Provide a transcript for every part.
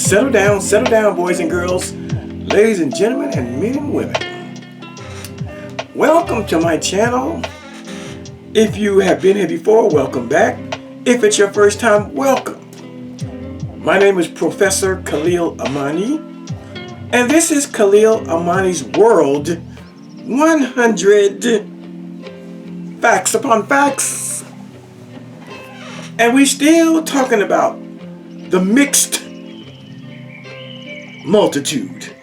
Settle down, boys and girls, ladies and gentlemen, and men and women. Welcome to my channel. If you have been here before, welcome back. If it's your first time, welcome. My name is Professor Khalil Amani, and this is Khalil Amani's World 100 Facts Upon Facts. And we're still talking about the mixed multitude.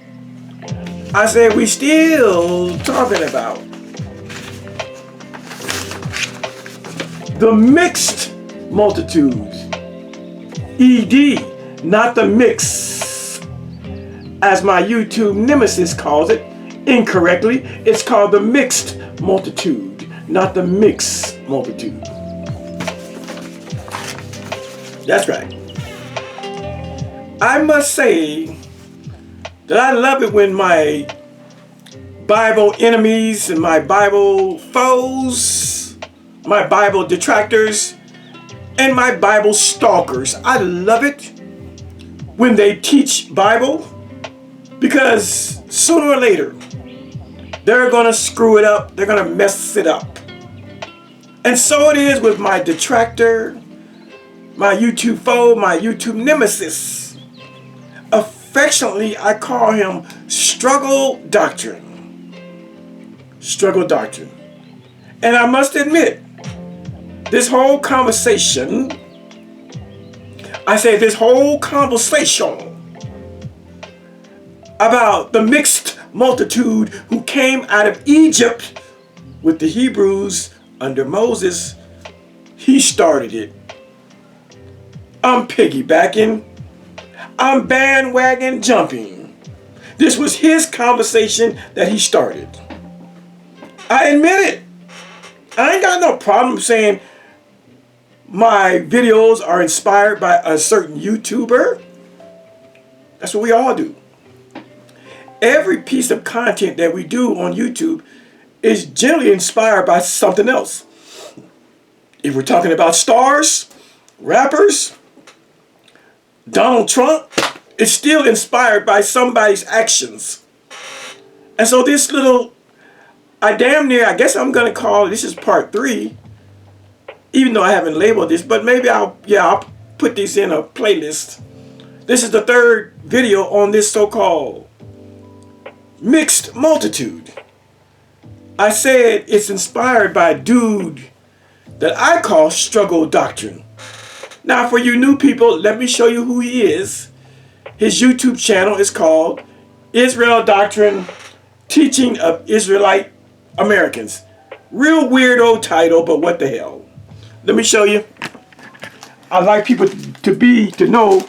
I said we still talking about the mixed multitude. ED, not the mix, as my YouTube nemesis calls it incorrectly. It's called the mixed multitude, not the mixed multitude. That's right. I must say that I love it when my Bible enemies and my Bible foes, my Bible detractors, and my Bible stalkers, I love it when they teach Bible, because sooner or later they're going to screw it up. They're going to mess it up. And so it is with my detractor, my YouTube foe, my YouTube nemesis. Affectionately, I call him Struggle Doctrine. Struggle Doctrine. And I must admit, this whole conversation about the mixed multitude who came out of Egypt with the Hebrews under Moses, he started it. I'm piggybacking. I'm bandwagon jumping. This was his conversation that he started. I admit it. I ain't got no problem saying my videos are inspired by a certain YouTuber. That's what we all do. Every piece of content that we do on YouTube is generally inspired by something else. If we're talking about stars, rappers, Donald Trump, it's still inspired by somebody's actions. And so this little, I guess I'm going to call, this is part 3, even though I haven't labeled this, but maybe I'll put this in a playlist. This is the 3rd video on this so-called mixed multitude. I said it's inspired by a dude that I call Struggle Doctrine. Now, for you new people, let me show you who he is. His YouTube channel is called Israel Doctrine, Teaching of Israelite Americans. Real weirdo title, but what the hell. Let me show you. I like people to know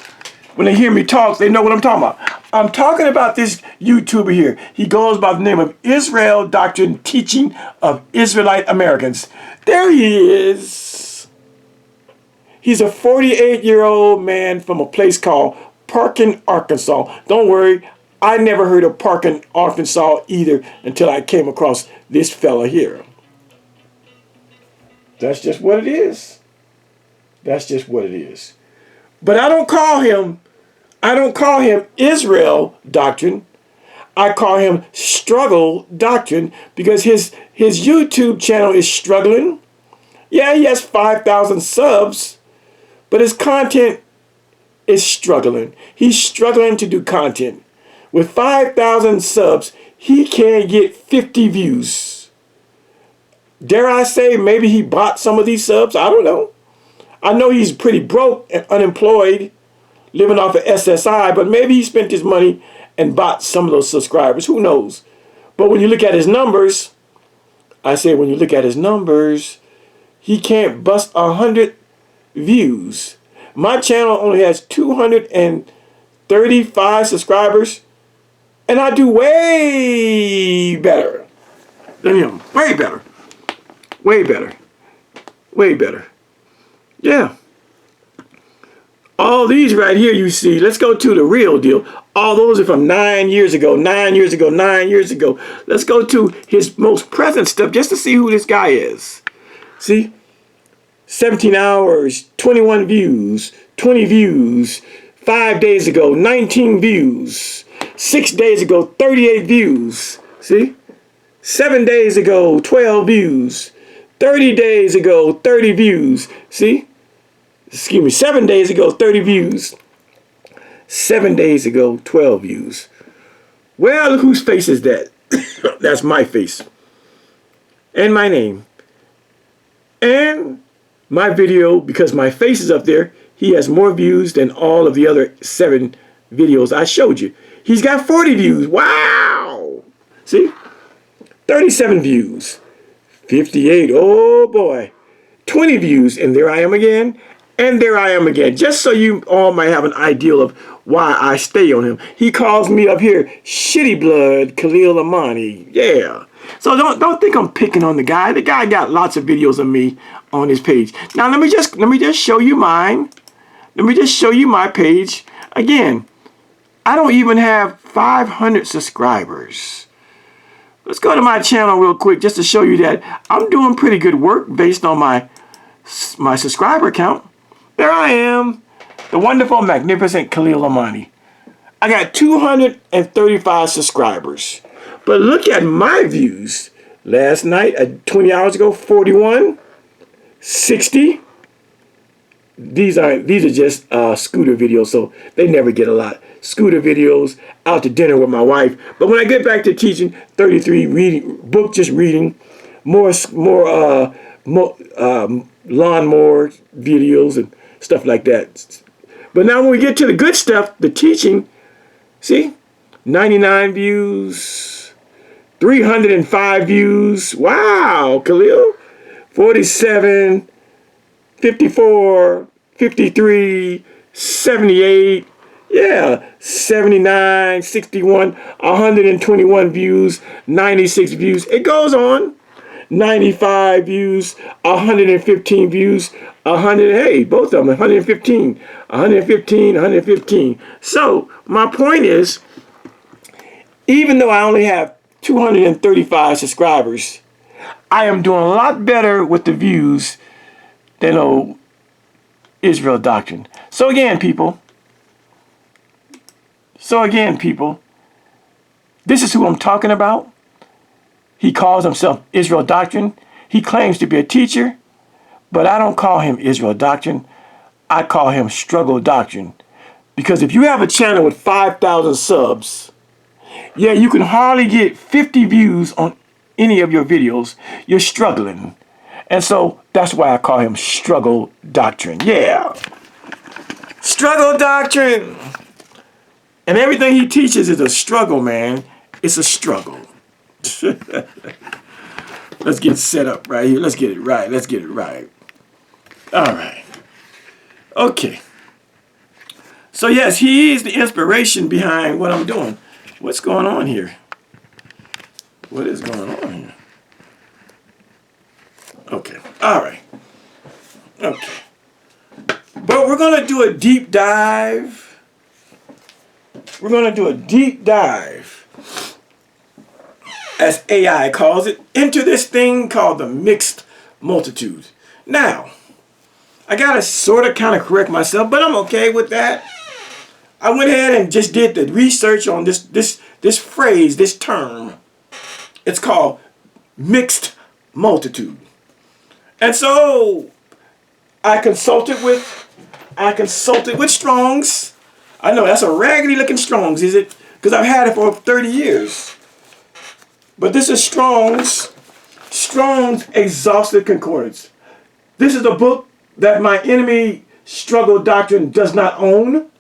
when they hear me talk, they know what I'm talking about. I'm talking about this YouTuber here. He goes by the name of Israel Doctrine, Teaching of Israelite Americans. There he is. He's a 48-year-old man from a place called Parkin, Arkansas. Don't worry, I never heard of Parkin, Arkansas either until I came across this fella here. That's just what it is. That's just what it is. But I don't call him Israel Doctrine. I call him Struggle Doctrine because his YouTube channel is struggling. Yeah, he has 5,000 subs. But his content is struggling. He's struggling to do content. With 5,000 subs, he can't get 50 views. Dare I say maybe he bought some of these subs? I don't know. I know he's pretty broke and unemployed, living off of SSI, but maybe he spent his money and bought some of those subscribers. Who knows? But when you look at his numbers, he can't bust 100 views. My channel only has 235 subscribers, and I do way better than him. Way better. Way better. Way better. Yeah. All these right here you see, let's go to the real deal. All those are from 9 years ago, 9 years ago, 9 years ago. Let's go to his most present stuff just to see who this guy is. See? 17 hours, 21 views, 20 views, 5 days ago, 19 views. 6 days ago, 38 views. See? 7 days ago, 12 views. 30 days ago, 30 views. See? Excuse me, 7 days ago, 30 views. 7 days ago, 12 views. Well, whose face is that? That's my face. And my name. And my video, because my face is up there, he has more views than all of the other 7 videos I showed you. He's got 40 views. Wow! See? 37 views. 58. Oh boy. 20 views. And there I am again. And there I am again. Just so you all might have an idea of why I stay on him. He calls me up here Shitty Blood Khalil Amani. Yeah. So don't think I'm picking on the guy. The guy got lots of videos of me on his page. Now let me just show you mine. Let me just show you my page. Again, I don't even have 500 subscribers. Let's go to my channel real quick just to show you that I'm doing pretty good work based on my subscriber count. There I am, the wonderful, magnificent Khalil Amani. I got 235 subscribers. But look at my views. Last night, 20 hours ago, 41, 60. These are just scooter videos, so they never get a lot. Scooter videos, out to dinner with my wife. But when I get back to teaching, 33 reading, book just reading, more lawnmower videos and stuff like that. But now when we get to the good stuff, the teaching, see, 99 views, 305 views. Wow, Khalil, 47. 54, 53, 78, yeah, 79, 61, 121 views, 96 views. It goes on. 95 views, 115 views, 100, hey, both of them, 115, 115, 115. So my point is, even though I only have 235 subscribers, I am doing a lot better with the views than old Israel Doctrine. So again, people, this is who I'm talking about. He calls himself Israel Doctrine. He claims to be a teacher, but I don't call him Israel Doctrine. I call him Struggle Doctrine. Because if you have a channel with 5,000 subs, yeah, you can hardly get 50 views on any of your videos. You're struggling. And so that's why I call him Struggle Doctrine. Yeah. Struggle Doctrine. And everything he teaches is a struggle, man. It's a struggle. Let's get set up right here. Let's get it right. Let's get it right. All right. Okay. So yes, he is the inspiration behind what I'm doing. What's going on here? What is going on here? Okay. All right. Okay. But we're going to do a deep dive. We're going to do a deep dive, as AI calls it, into this thing called the mixed multitude. Now, I got to sort of kind of correct myself, but I'm okay with that. I went ahead and just did the research on this phrase, this term. It's called mixed multitude. And so I consulted with Strong's. I know that's a raggedy looking Strong's, is it? Because I've had it for 30 years. But this is Strong's Exhaustive Concordance. This is a book that my enemy Struggle Doctrine does not own.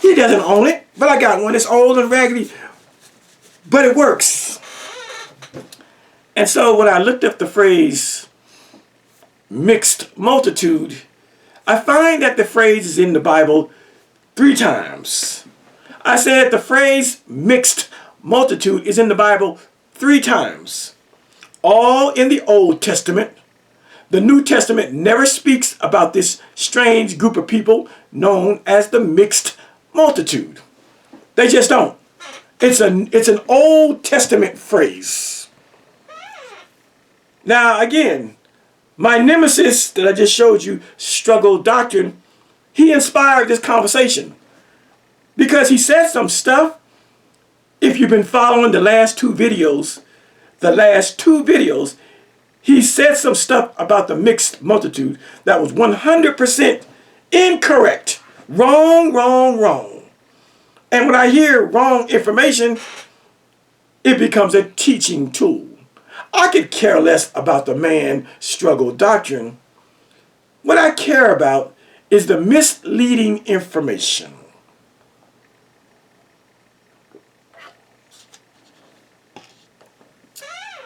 He doesn't own it, but I got one. It's old and raggedy, but it works. And so when I looked up the phrase mixed multitude, I find that the phrase is in the Bible 3 times. I said the phrase mixed multitude is in the Bible 3 times. All in the Old Testament. The New Testament never speaks about this strange group of people known as the mixed multitude. They just don't. It's an Old Testament phrase. Now again, my nemesis that I just showed you, Struggle Doctrine, he inspired this conversation because he said some stuff. If you've been following the last two videos, he said some stuff about the mixed multitude that was 100% incorrect. Wrong, wrong, wrong. And when I hear wrong information, it becomes a teaching tool. I could care less about the man struggle doctrine. What I care about is the misleading information.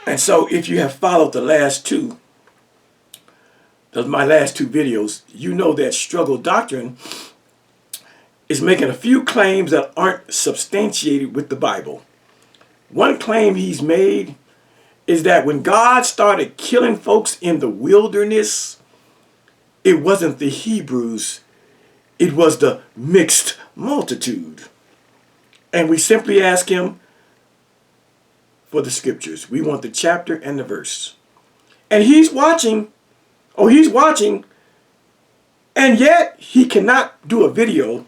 And so if you have followed my last two videos, you know that struggle doctrine is making a few claims that aren't substantiated with the Bible. One claim he's made is that when God started killing folks in the wilderness, it wasn't the Hebrews, it was the mixed multitude. And we simply ask him for the scriptures. We want the chapter and the verse. And he's watching, and yet he cannot do a video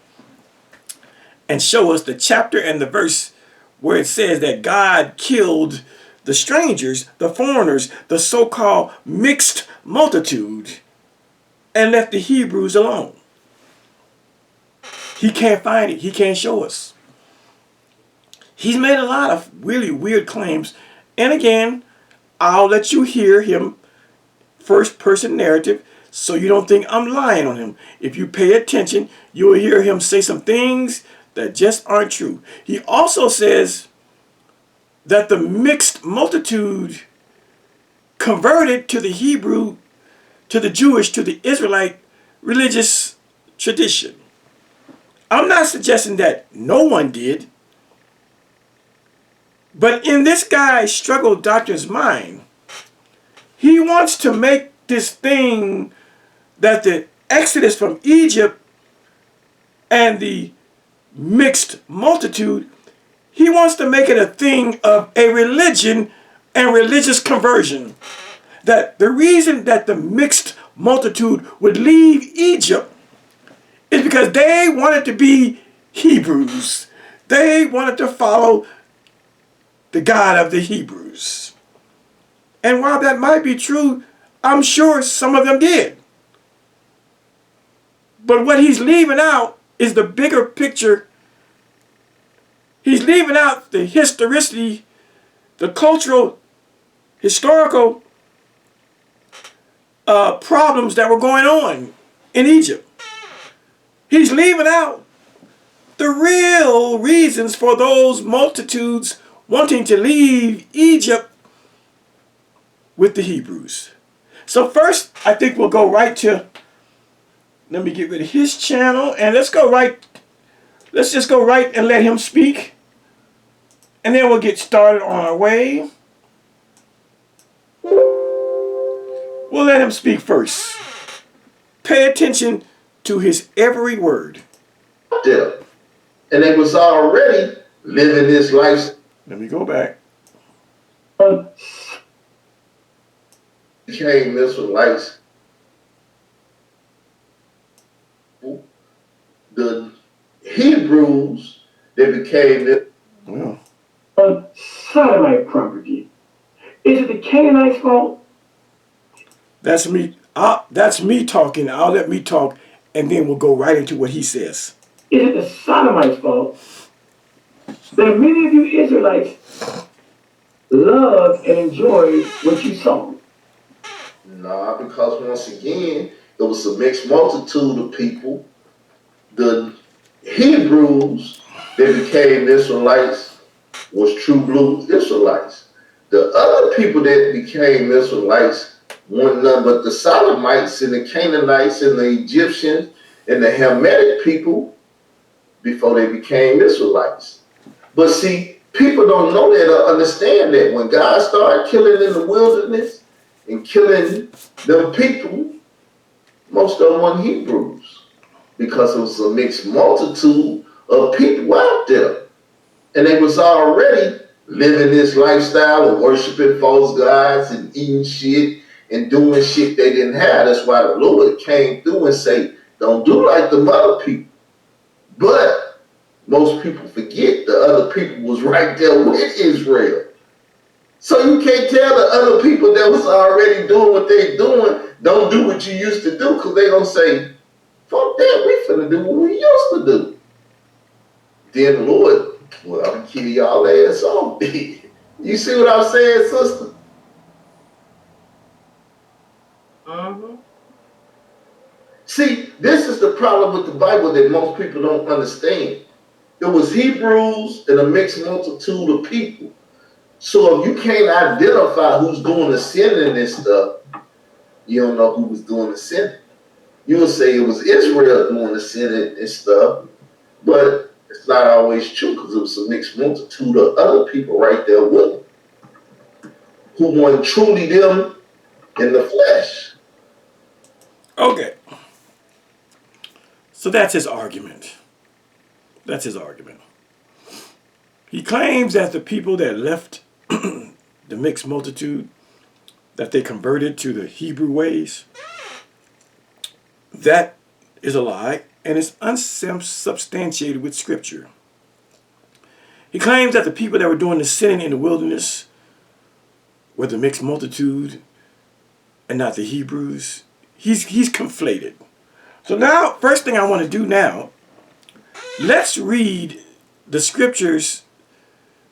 and show us the chapter and the verse where it says that God killed the strangers, the foreigners, the so-called mixed multitude, and left the Hebrews alone. He can't find it. He can't show us. He's made a lot of really weird claims. And again, I'll let you hear him first person narrative so you don't think I'm lying on him. If you pay attention, you'll hear him say some things that just aren't true. He also says that the mixed multitude converted to the Hebrew, to the Jewish, to the Israelite religious tradition. I'm not suggesting that no one did, but in this guy's struggle doctrine's mind, he wants to make this thing that the exodus from Egypt and the mixed multitude, he wants to make it a thing of a religion and religious conversion. That the reason that the mixed multitude would leave Egypt is because they wanted to be Hebrews. They wanted to follow the God of the Hebrews. And while that might be true, I'm sure some of them did. But what he's leaving out is the bigger picture. He's leaving out the historicity, the cultural, historical problems that were going on in Egypt. He's leaving out the real reasons for those multitudes wanting to leave Egypt with the Hebrews. So first, I think we'll go right to, let me get rid of his channel, and let's just go right and let him speak. And then we'll get started on our way. We'll let him speak first. Pay attention to his every word. And they was already living this life. Let me go back. Became Israelites. The Hebrews, they became Sodomite property. Is it the Canaanites' fault? That's me. That's me talking. I'll let me talk, and then we'll go right into what he says. Is it the Sodomites' fault that many of you Israelites loved and enjoyed what you saw? Nah, because once again, there was a mixed multitude of people. The Hebrews, they became Israelites, was true blue Israelites. The other people that became Israelites weren't none but the Sodomites and the Canaanites and the Egyptians and the Hamitic people before they became Israelites. But see, people don't know that or understand that when God started killing in the wilderness and killing them people, most of them weren't Hebrews, because it was a mixed multitude of people out there. And they was already living this lifestyle of worshiping false gods and eating shit and doing shit they didn't have. That's why the Lord came through and say, Don't do like the other people. But most people forget the other people was right there with Israel. So you can't tell the other people that was already doing what they doing, don't do what you used to do, because they gonna say, fuck that, we finna do what we used to do. Then the Lord, well, I'm gonna kill y'all ass off. You see what I'm saying, sister? See, this is the problem with the Bible that most people don't understand. It was Hebrews and a mixed multitude of people. So if you can't identify who's doing the sinning and stuff, you don't know who was doing the sinning. You will say it was Israel doing the sinning and stuff, but it's not always true because it was a mixed multitude of other people right there with them who weren't truly them in the flesh. Okay. So that's his argument. That's his argument. He claims that the people that left the mixed multitude, that they converted to the Hebrew ways, that is a lie and it's unsubstantiated with Scripture. He claims that the people that were doing the sinning in the wilderness were the mixed multitude and not the Hebrews. He's conflated. So now, first thing I want to do now, let's read the scriptures,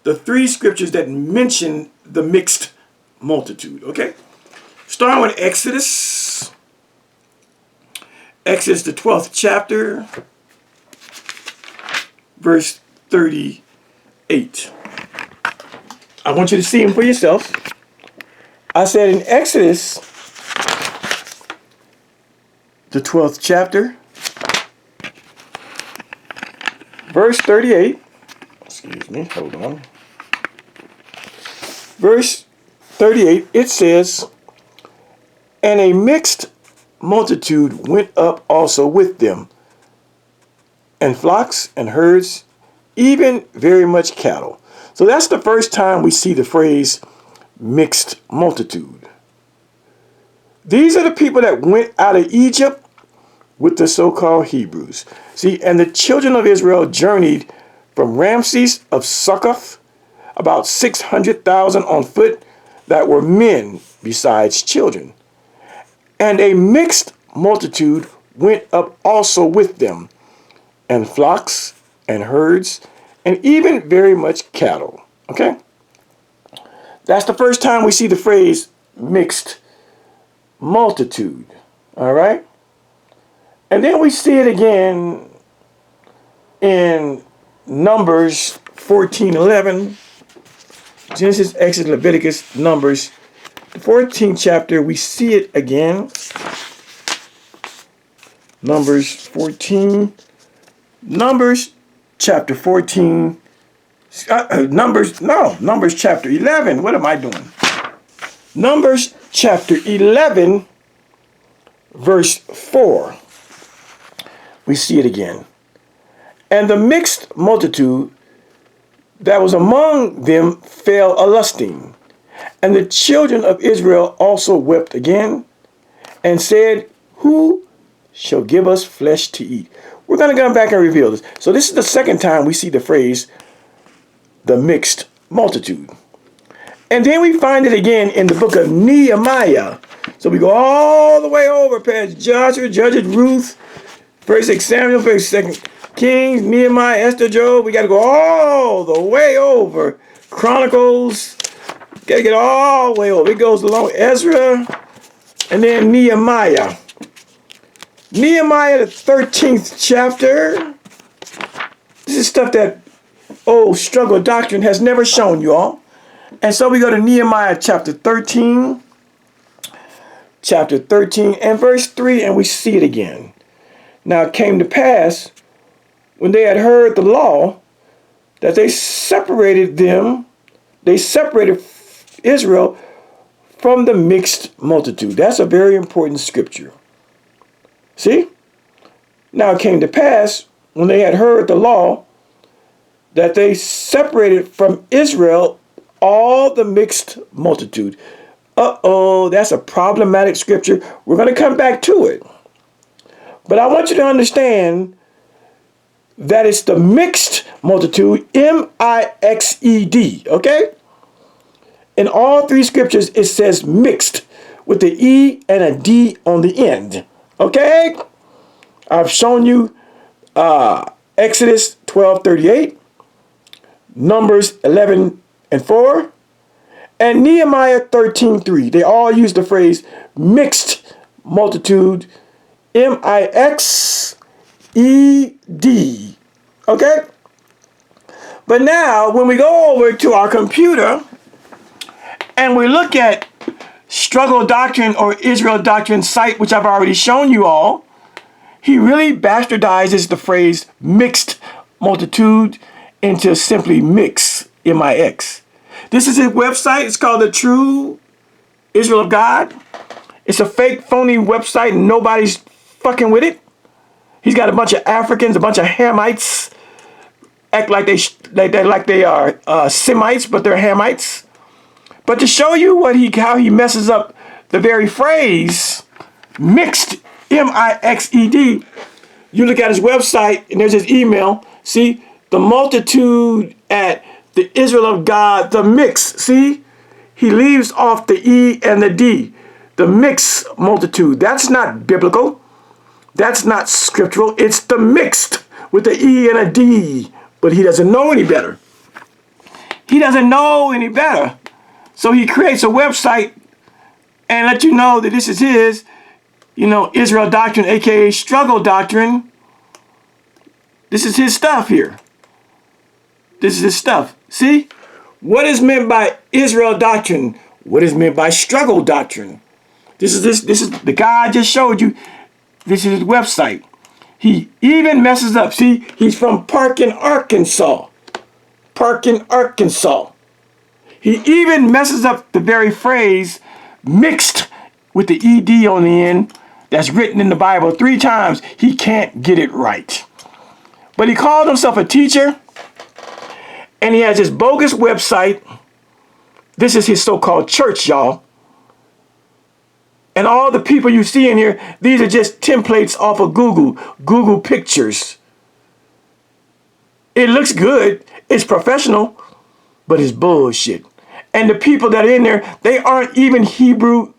the three scriptures that mention the mixed multitude, okay? Starting with Exodus. Exodus, the 12th chapter, verse 38. I want you to see them for yourself. I said in Exodus, the 12th chapter, verse 38. Excuse me, hold on. Verse 38, it says, and a mixed multitude went up also with them, and flocks and herds, even very much cattle. So that's the first time we see the phrase mixed multitude. These are the people that went out of Egypt with the so-called Hebrews. See, and the children of Israel journeyed from Ramses of Succoth, about 600,000 on foot that were men besides children. And a mixed multitude went up also with them, and flocks and herds, and even very much cattle. Okay? That's the first time we see the phrase mixed multitude. All right? And then we see it again in Numbers 14:11. Genesis, Exodus, Leviticus, Numbers. The 14th chapter, we see it again. Numbers 14. Numbers chapter 14. Numbers chapter 11. What am I doing? Numbers chapter 11, verse 4. We see it again. And the mixed multitude that was among them fell a-lusting. And the children of Israel also wept again and said, who shall give us flesh to eat? We're going to come back and reveal this. So this is the second time we see the phrase, the mixed multitude. And then we find it again in the book of Nehemiah. So we go all the way over past Joshua, Judges, Ruth, 1 Samuel, 1 Kings, Nehemiah, Esther, Job. We got to go all the way over. Chronicles. Got to get all the way over. It goes along Ezra and then Nehemiah. Nehemiah, the 13th chapter. This is stuff that old struggle doctrine has never shown you all. And so we go to Nehemiah chapter 13. Chapter 13 and verse 3, and we see it again. Now it came to pass, when they had heard the law, that they separated Israel from the mixed multitude. That's a very important scripture. See? Now it came to pass, when they had heard the law, that they separated from Israel all the mixed multitude. Uh-oh, that's a problematic scripture. We're going to come back to it. But I want you to understand that it's the mixed multitude, M-I-X-E-D, okay? In all three scriptures, it says mixed with the E and a D on the end, okay? I've shown you Exodus 12:38, Numbers 11:4, and Nehemiah 13:3. They all use the phrase mixed multitude, M-I-X-E-D. Okay? But now, when we go over to our computer and we look at Struggle Doctrine or Israel Doctrine site, which I've already shown you all, he really bastardizes the phrase mixed multitude into simply mix, M-I-X. This is his website. It's called The True Israel of God. It's a fake, phony website and nobody's fucking with it. He's got a bunch of Africans, a bunch of Hamites, act like they are Semites, but they're Hamites. But to show you how he messes up the very phrase mixed, M-I-X-E-D, you look at his website and there's his email. See, the multitude at the Israel of God, the mix. See, he leaves off the E and the D. The mixed multitude. That's not biblical. That's not scriptural. It's the mixed with the E and a D. But he doesn't know any better. He doesn't know any better. So he creates a website and let you know that this is his, Israel Doctrine, aka Struggle Doctrine. This is his stuff here. This is his stuff. See? What is meant by Israel Doctrine? What is meant by Struggle Doctrine? This is the guy I just showed you. This is his website. He even messes up. See, he's from Parkin, Arkansas. Parkin, Arkansas. He even messes up the very phrase mixed with the ED on the end that's written in the Bible 3 times. He can't get it right. But he called himself a teacher, and he has his bogus website. This is his so-called church, y'all. And all the people you see in here, these are just templates off of Google Pictures. It looks good, it's professional, but it's bullshit. And the people that are in there, they aren't even Hebrew,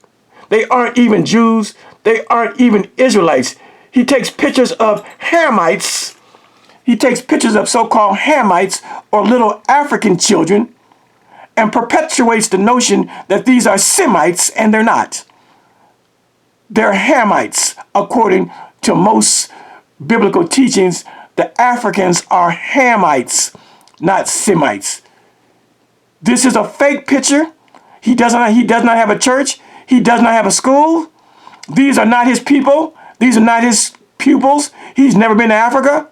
they aren't even Jews, they aren't even Israelites. He takes pictures of Hamites, he takes pictures of so-called Hamites or little African children and perpetuates the notion that these are Semites, and they're not. They're Hamites, according to most biblical teachings. The Africans are Hamites, not Semites. This is a fake picture. He does not have a church. He does not have a school. These are not his people. These are not his pupils. He's never been to Africa.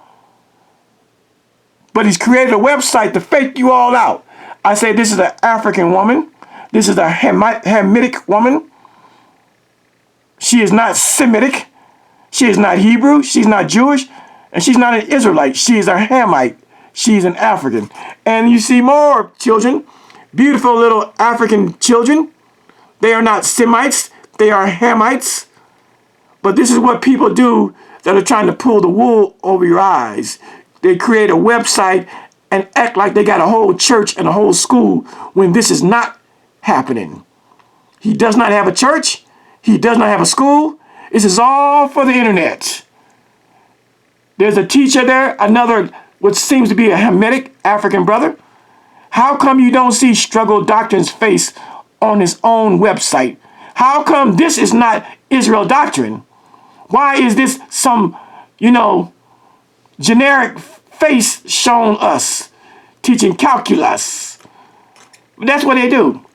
But he's created a website to fake you all out. I say this is an African woman. This is a Hamitic woman. She is not Semitic. She is not Hebrew. She's not Jewish. And she's not an Israelite. She is a Hamite. She's an African. And you see more children. Beautiful little African children. They are not Semites. They are Hamites. But this is what people do that are trying to pull the wool over your eyes. They create a website and act like they got a whole church and a whole school when this is not happening. He does not have a church. He does not have a school. This is all for the internet. There's a teacher there, another, what seems to be a Hamitic African brother. How come you don't see Struggle Doctrine's face on his own website? How come this is not Israel Doctrine? Why is this some, generic face shown us teaching calculus? That's what they do.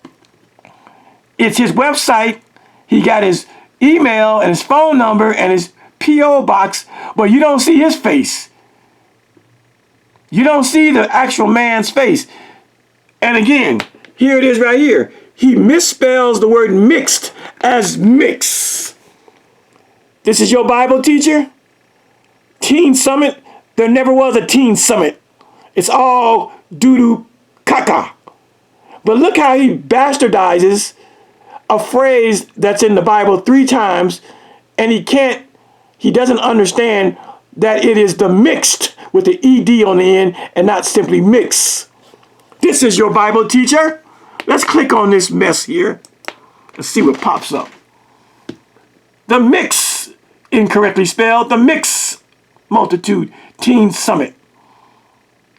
It's his website. He got his email and his phone number and his P.O. box, but you don't see his face. You don't see the actual man's face. And again, here it is right here. He misspells the word mixed as mix. This is your Bible teacher? Teen Summit? There never was a Teen Summit. It's all doo-doo caca. But look how he bastardizes a phrase that's in the Bible 3 times, and he can't He doesn't understand that it is the mixed with the ED on the end and not simply mix. This is your Bible teacher. Let's click on this mess here and see what pops up. The mix, incorrectly spelled, the mix multitude teen summit.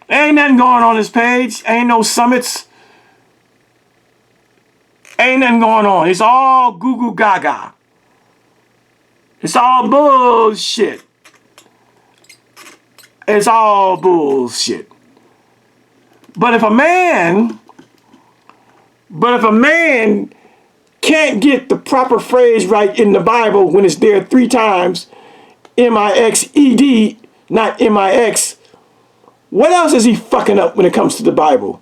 Ain't nothing going on this page. Ain't no summits. Ain't nothing going on. It's all goo goo gaga. It's all bullshit. It's all bullshit. But if a man can't get the proper phrase right in the Bible when it's there 3 times, M-I-X-E-D, not M-I-X, what else is he fucking up when it comes to the Bible?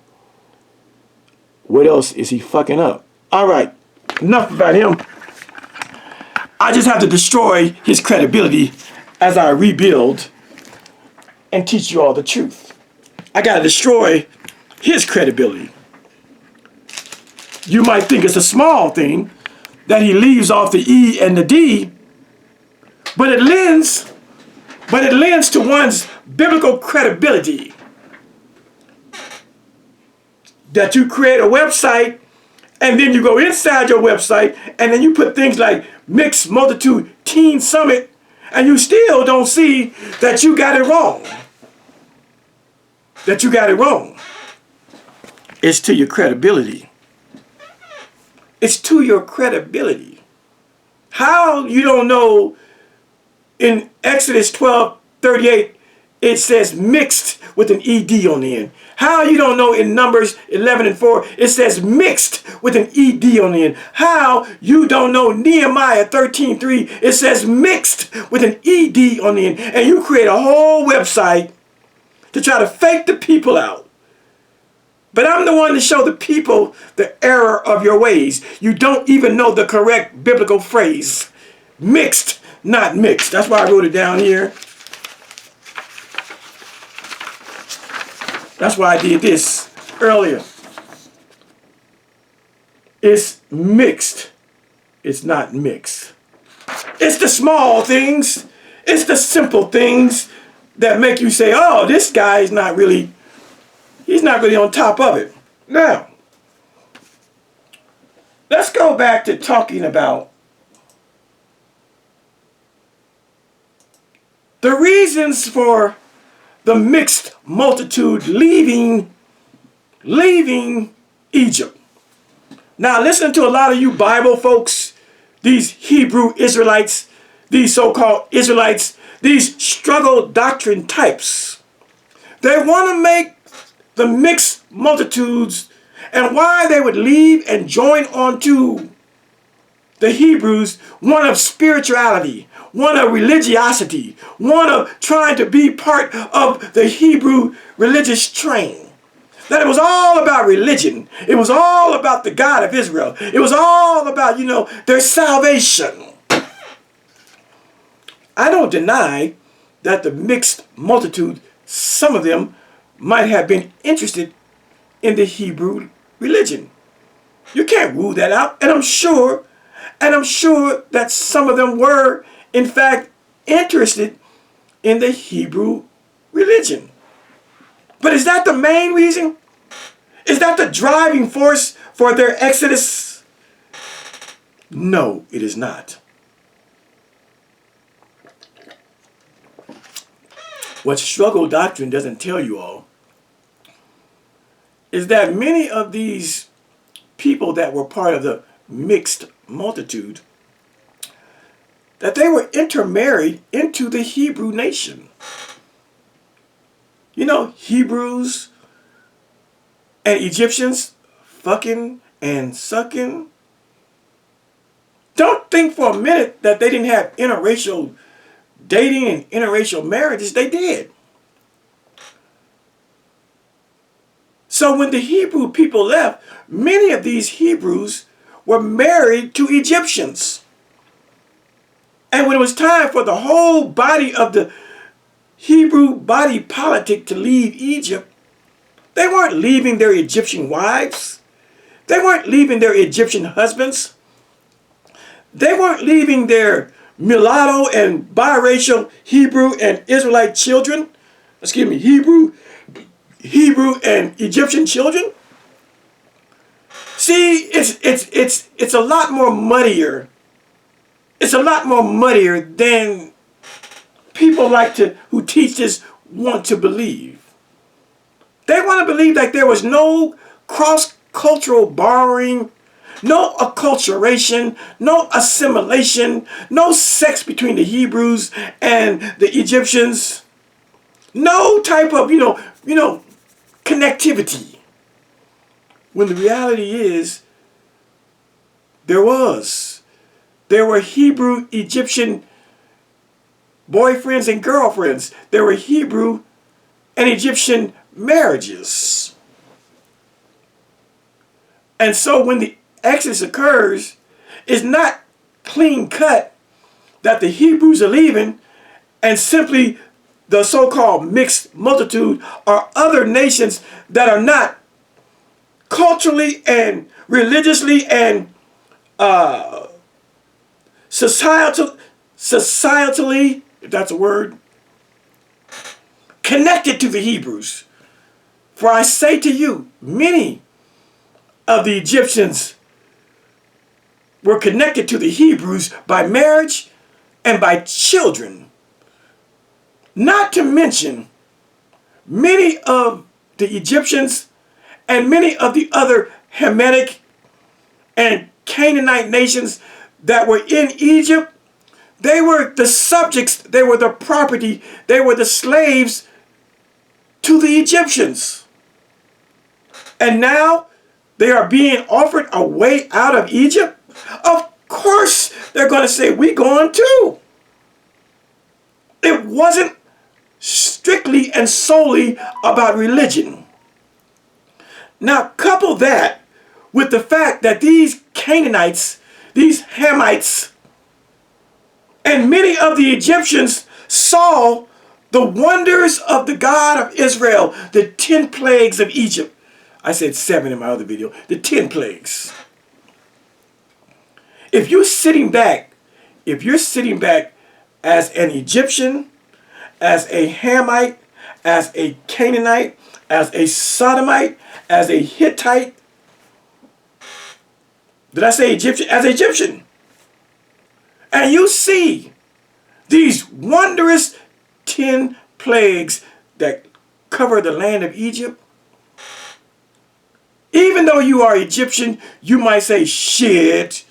What else is he fucking up? All right, enough about him. I just have to destroy his credibility as I rebuild and teach you all the truth. I got to destroy his credibility. You might think it's a small thing that he leaves off the E and the D, but it lends to one's biblical credibility. That you create a website and then you go inside your website and then you put things like Mixed Multitude Teen Summit and you still don't see that you got it wrong. That you got it wrong. It's to your credibility. It's to your credibility. How you don't know in Exodus 12:38 it says mixed with an ED on the end. How you don't know in Numbers 11:4 it says mixed with an ED on the end. How you don't know Nehemiah 13:3 it says mixed with an ED on the end. And you create a whole website to try to fake the people out. But I'm the one to show the people the error of your ways. You don't even know the correct biblical phrase. Mixed, not mixed. That's why I wrote it down here. That's why I did this earlier. It's mixed. It's not mixed. It's the small things. It's the simple things that make you say, oh, this guy is not really, he's not really on top of it. Now, let's go back to talking about the reasons for the mixed multitude leaving Egypt. Now listen to a lot of you Bible folks, these Hebrew Israelites, these so-called Israelites, these struggle doctrine types. They want to make the mixed multitudes and why they would leave and join onto the Hebrews, one of spirituality, one of religiosity, one of trying to be part of the Hebrew religious train. That it was all about religion. It was all about the God of Israel. It was all about, their salvation. I don't deny that the mixed multitude, some of them might have been interested in the Hebrew religion. You can't rule that out. And I'm sure that some of them were, in fact, interested in the Hebrew religion. But is that the main reason? Is that the driving force for their exodus? No, it is not. What struggle doctrine doesn't tell you all is that many of these people that were part of the mixed multitude, that they were intermarried into the Hebrew nation. Hebrews and Egyptians fucking and sucking. Don't think for a minute that they didn't have interracial dating and interracial marriages. They did. So when the Hebrew people left, many of these Hebrews were married to Egyptians. And when it was time for the whole body of the Hebrew body politic to leave Egypt, they weren't leaving their Egyptian wives. They weren't leaving their Egyptian husbands. They weren't leaving their mulatto and biracial Hebrew and Israelite children, excuse me, Hebrew and Egyptian children. See, it's a lot more muddier. It's a lot more muddier than people who teach this want to believe. They want to believe that there was no cross-cultural borrowing, no acculturation, no assimilation, no sex between the Hebrews and the Egyptians, no type of, connectivity. When the reality is, there were Hebrew Egyptian boyfriends and girlfriends. There were Hebrew and Egyptian marriages. And so when the Exodus occurs, it's not clean cut that the Hebrews are leaving and simply the so-called mixed multitude are other nations that are not culturally and religiously and societally, if that's a word, connected to the Hebrews. For I say to you, many of the Egyptians were connected to the Hebrews by marriage and by children. Not to mention, many of the Egyptians and many of the other Hamitic and Canaanite nations that were in Egypt, they were the subjects, they were the property, they were the slaves to the Egyptians. And now they are being offered a way out of Egypt. Of course they're going to say, we going too. It wasn't strictly and solely about religion. Now couple that with the fact that these Canaanites, these Hamites, and many of the Egyptians saw the wonders of the God of Israel, the 10 plagues of Egypt. I said 7 in my other video, the 10 plagues. If you're sitting back as an Egyptian, as a Hamite, as a Canaanite, as a Sodomite, as a Hittite, did I say Egyptian? As an Egyptian. And you see these wondrous 10 plagues that cover the land of Egypt. Even though you are Egyptian, you might say, shit,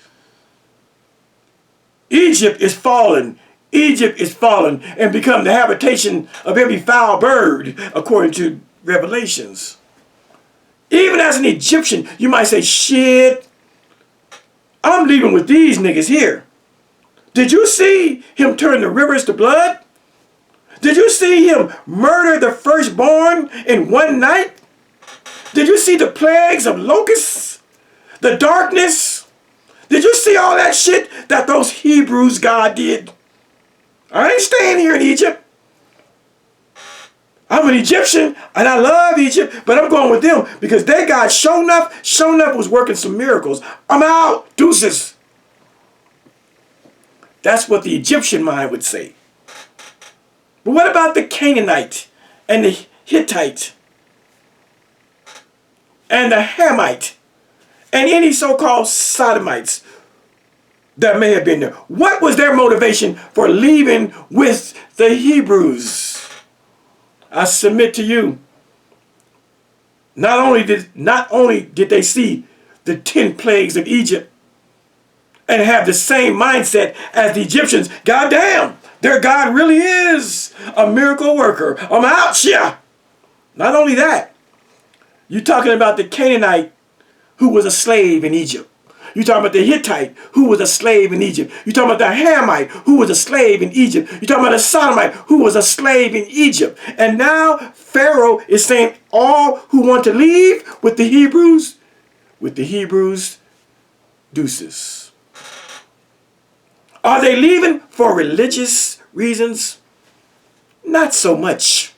Egypt is fallen. Egypt is fallen and become the habitation of every foul bird, according to Revelations. Even as an Egyptian, you might say, shit, I'm leaving with these niggas here. Did you see him turn the rivers to blood? Did you see him murder the firstborn in one night? Did you see the plagues of locusts? The darkness? Did you see all that shit that those Hebrews God did? I ain't staying here in Egypt. I'm an Egyptian and I love Egypt, but I'm going with them because they got shown up was working some miracles. I'm out. Deuces. That's what the Egyptian mind would say. But what about the Canaanite and the Hittite and the Hamite and any so-called Sodomites that may have been there? What was their motivation for leaving with the Hebrews? I submit to you, not only did they see the 10 plagues of Egypt and have the same mindset as the Egyptians, goddamn, their God really is a miracle worker. I'm out here. Not only that, you're talking about the Canaanite who was a slave in Egypt. You're talking about the Hittite who was a slave in Egypt. You're talking about the Hamite who was a slave in Egypt. You're talking about the Sodomite who was a slave in Egypt. And now Pharaoh is saying all who want to leave with the Hebrews, deuces. Are they leaving for religious reasons? Not so much.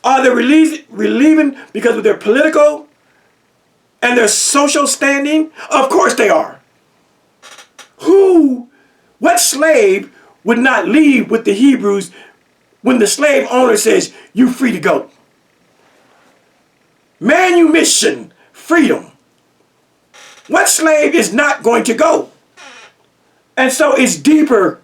Are they leaving because of their political and their social standing? Of course they are. What slave would not leave with the Hebrews when the slave owner says, "You free to go." Manumission, freedom. What slave is not going to go? And so it's deeper.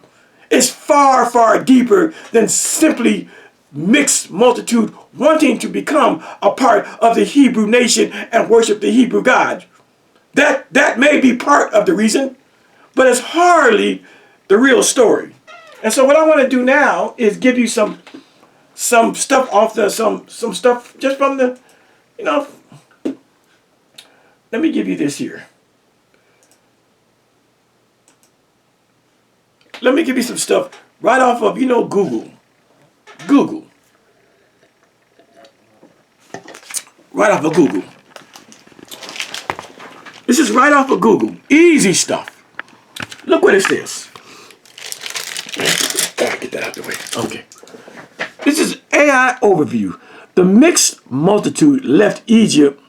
It's far, far deeper than simply mixed multitude wanting to become a part of the Hebrew nation and worship the Hebrew God. That may be part of the reason, but it's hardly the real story. And so what I want to do now is give you some stuff off the some stuff just from the, you know, let me give you this here. Let me give you some stuff right off of, Google. Google. Right off of Google. This is right off of Google. Easy stuff. Look what it says. Gotta get that out the way. Okay. This is AI overview. The mixed multitude left Egypt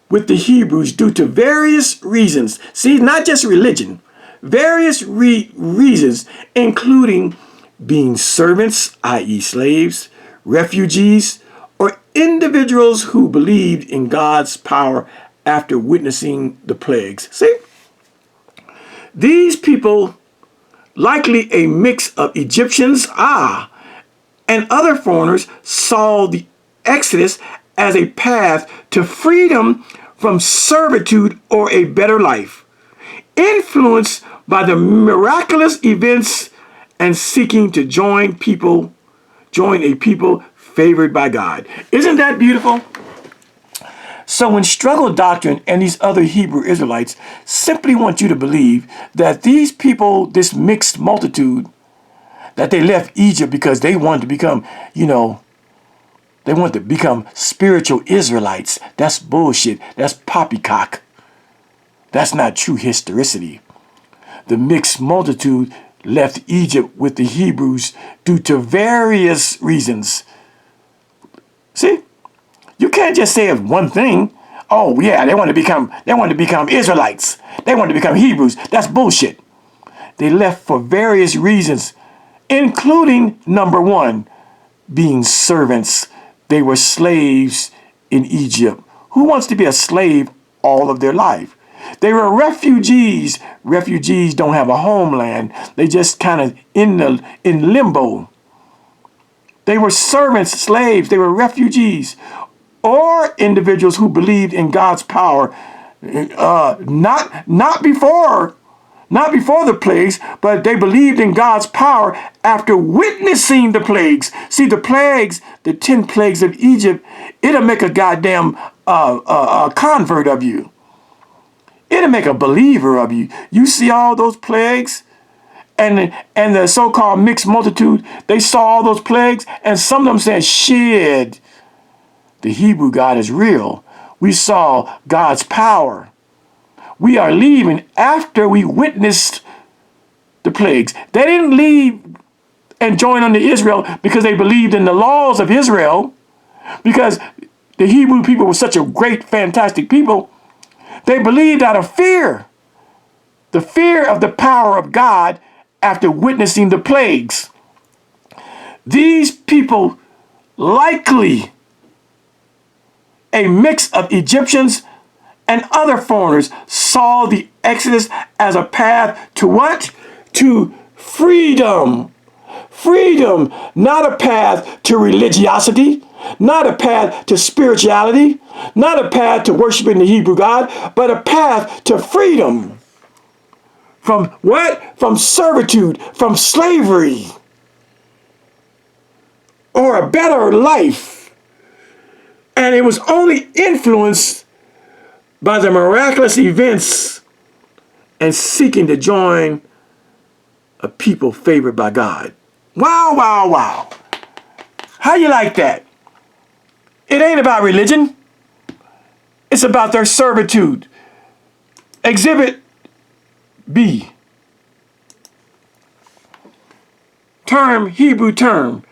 with the Hebrews due to various reasons. See, not just religion. Various reasons, including being servants, i.e. slaves, refugees, or individuals who believed in God's power after witnessing the plagues. See? These people, likely a mix of Egyptians, and other foreigners, saw the Exodus as a path to freedom from servitude or a better life, influenced by the miraculous events and seeking to join a people favored by God. Isn't that beautiful? So when Struggle Doctrine and these other Hebrew Israelites simply want you to believe that these people, this mixed multitude, that they left Egypt because they wanted to become, they wanted to become spiritual Israelites. That's bullshit. That's poppycock. That's not true historicity. The mixed multitude left Egypt with the Hebrews due to various reasons. See? You can't just say one thing. Oh yeah, they want to become Israelites. They want to become Hebrews. That's bullshit. They left for various reasons, including number one, being servants. They were slaves in Egypt. Who wants to be a slave all of their life? They were refugees. Refugees don't have a homeland. They just kind of in limbo. They were servants, slaves. They were refugees, or individuals who believed in God's power. Not before the plagues, but they believed in God's power after witnessing the plagues. See, the plagues, the 10 plagues of Egypt, it'll make a goddamn convert of you. It'll make a believer of you. You see all those plagues, and the so-called mixed multitude, they saw all those plagues, and some of them said, shit, the Hebrew God is real. We saw God's power. We are leaving after we witnessed the plagues. They didn't leave and join under Israel because they believed in the laws of Israel, because the Hebrew people were such a great, fantastic people. They believed out of fear, the fear of the power of God after witnessing the plagues. These people, likely a mix of Egyptians and other foreigners, saw the Exodus as a path to what? To freedom. Freedom, not a path to religiosity, not a path to spirituality, not a path to worshiping the Hebrew God, but a path to freedom. From what? From servitude, from slavery, or a better life. And it was only influenced by the miraculous events and seeking to join a people favored by God. Wow, wow, wow. How you like that? It ain't about religion. It's about their servitude. Exhibit B. Term, Hebrew term.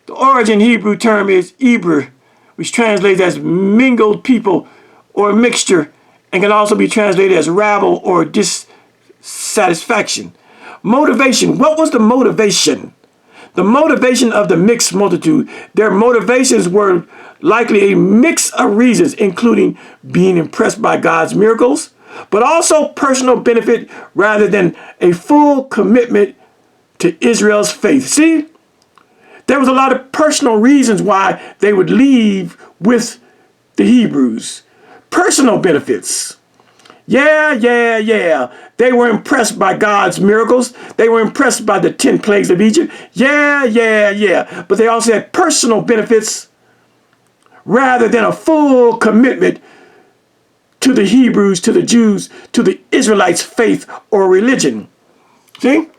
The origin Hebrew term is Eber, which translates as mingled people or mixture, and can also be translated as rabble or dissatisfaction. Motivation. What was the motivation? The motivation of the mixed multitude, their motivations were likely a mix of reasons, including being impressed by God's miracles, but also personal benefit rather than a full commitment to Israel's faith. See, there was a lot of personal reasons why they would leave with the Hebrews. Personal benefits. Yeah. They were impressed by God's miracles. They were impressed by the 10 plagues of Egypt. Yeah. But they also had personal benefits rather than a full commitment to the Hebrews, to the Jews, to the Israelites' faith or religion. See?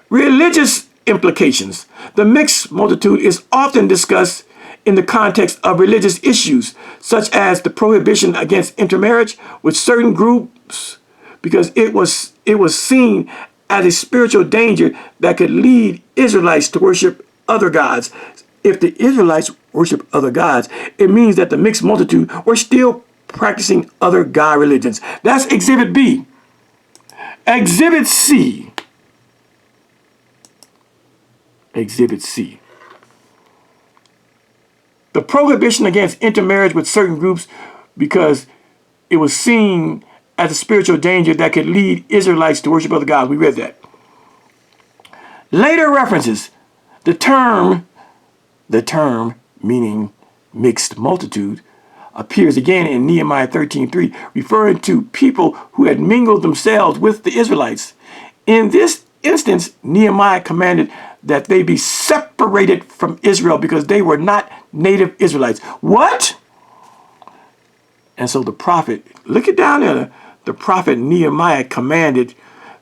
Religious implications. The mixed multitude is often discussed in the context of religious issues, such as the prohibition against intermarriage with certain groups, because it was seen as a spiritual danger that could lead Israelites to worship other gods. If the Israelites worship other gods, it means that the mixed multitude were still practicing other god religions. That's Exhibit B. Exhibit C. Exhibit C. The prohibition against intermarriage with certain groups because it was seen as a spiritual danger that could lead Israelites to worship other gods. We read that. Later references. The term meaning mixed multitude appears again in Nehemiah 13:3, referring to people who had mingled themselves with the Israelites. In this instance, Nehemiah commanded that they be separated from Israel because they were not native Israelites. What? And so the prophet, look it down there, the prophet Nehemiah commanded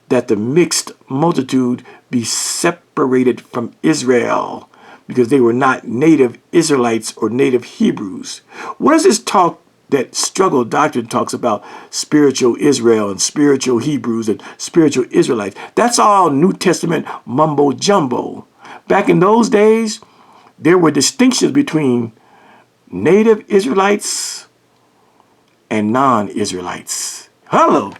that the mixed multitude be separated from Israel because they were not native Israelites or native Hebrews. What is this talk that struggle doctrine talks about spiritual Israel and spiritual Hebrews and spiritual Israelites? That's all New Testament mumbo jumbo. Back in those days, there were distinctions between native Israelites and non-Israelites. Hello.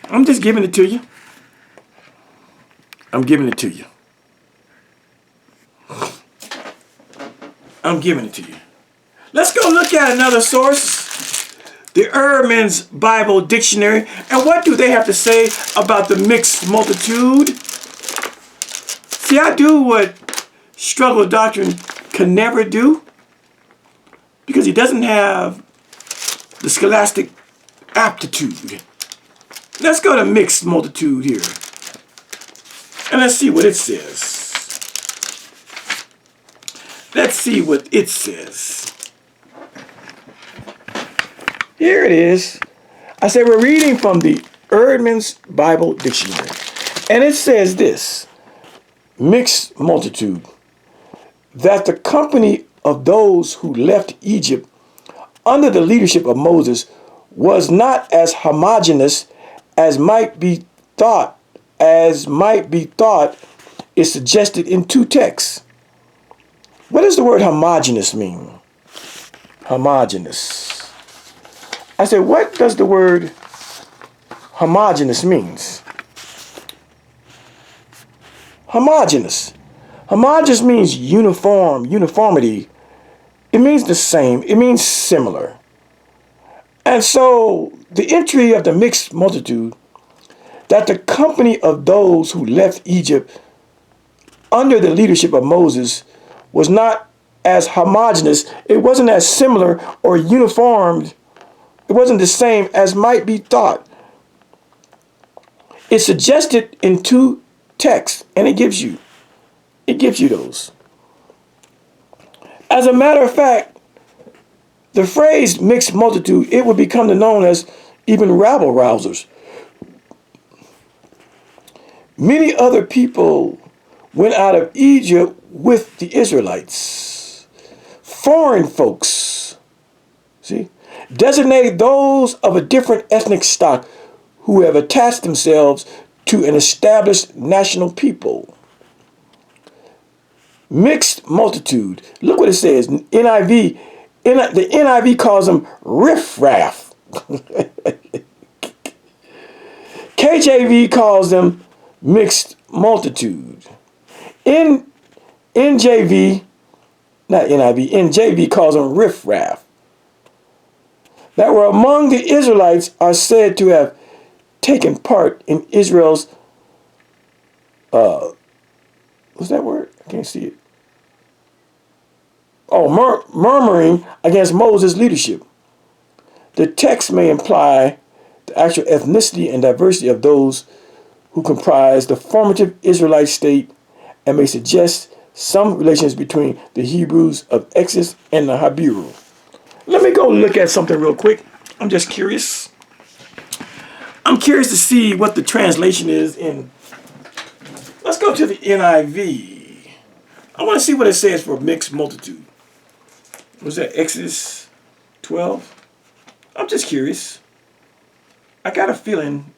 I'm just giving it to you. I'm giving it to you. I'm giving it to you. Let's go look at another source, the Ehrman's Bible Dictionary. And what do they have to say about the mixed multitude? See, I do what struggle doctrine can never do because he doesn't have the scholastic aptitude. Let's go to mixed multitude here. And let's see what it says. Let's see what it says. Here it is. I say we're reading from the Ehrman's Bible Dictionary. And it says this, mixed multitude, that the company of those who left Egypt under the leadership of Moses was not as homogeneous as might be thought, is suggested in two texts. What does the word homogeneous mean? Homogeneous. I said, what does the word homogeneous means? Homogeneous. Homogeneous means uniform, uniformity. It means the same. It means similar. And so the entry of the mixed multitude, that the company of those who left Egypt under the leadership of Moses was not as homogeneous. It wasn't as similar or uniformed. It wasn't the same as might be thought. It's suggested in two texts, and it gives you those. As a matter of fact, the phrase mixed multitude, it would become known as even rabble rousers. Many other people went out of Egypt with the Israelites. Foreign folks, see, designate those of a different ethnic stock who have attached themselves to an established national people. Mixed multitude. Look what it says. NIV. The NIV calls them riffraff. KJV calls them mixed multitude. In NJV, not NIV, NJV calls them riffraff. That were among the Israelites are said to have taken part in Israel's, what's that word? I can't see it. Oh, murmuring against Moses' leadership. The text may imply the actual ethnicity and diversity of those who comprise the formative Israelite state and may suggest some relations between the Hebrews of Exodus and the Habiru. Let me go look at something real quick. I'm just curious. I'm curious to see what the translation is in. Let's go to the NIV. I want to see what it says for mixed multitude. Was that Exodus 12? I'm just curious. I got a feeling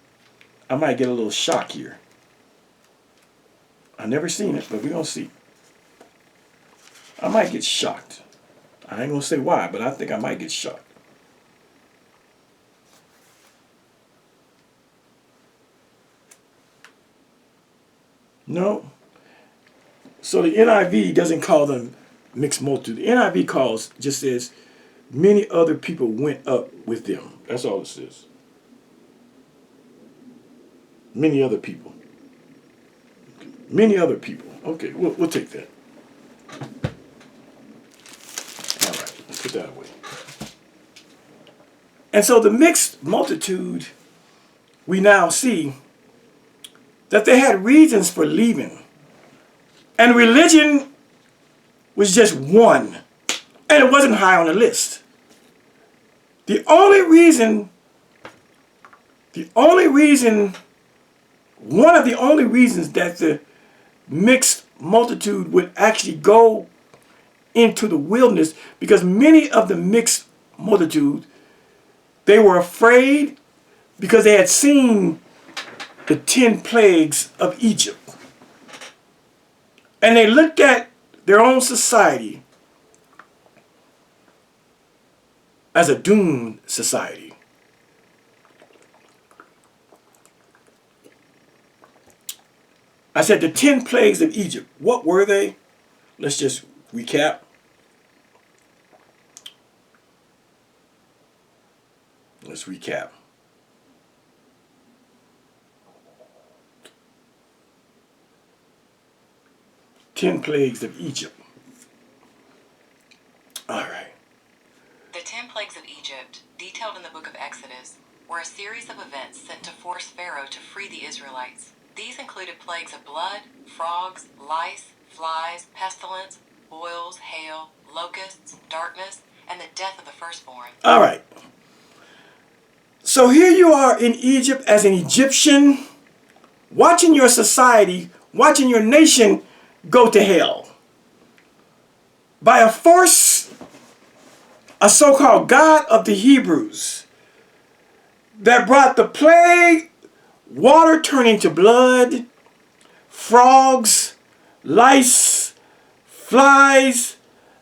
I might get a little shock here. I've never seen it, but we're going to see. I might get shocked. I ain't going to say why, but I think I might get shocked. No. So the NIV doesn't call them mixed multitude. The NIV just says, many other people went up with them. That's all it says. Many other people. Many other people. Okay, we'll take that. All right, let's put that away. And so the mixed multitude, we now see that they had reasons for leaving. And religion was just one. And it wasn't high on the list. The only reason, one of the only reasons that the mixed multitude would actually go into the wilderness, because many of the mixed multitude, they were afraid because they had seen the 10 plagues of Egypt. And they looked at their own society as a doomed society. I said the 10 plagues of Egypt. What were they? Let's just recap. Let's recap. Ten plagues of Egypt. All right. The 10 plagues of Egypt, detailed in the book of Exodus, were a series of events sent to force Pharaoh to free the Israelites. These included plagues of blood, frogs, lice, flies, pestilence, boils, hail, locusts, darkness, and the death of the firstborn. All right. So here you are in Egypt as an Egyptian, watching your society, watching your nation go to hell. By a force, a so-called God of the Hebrews that brought the plague, water turning to blood, frogs, lice, flies,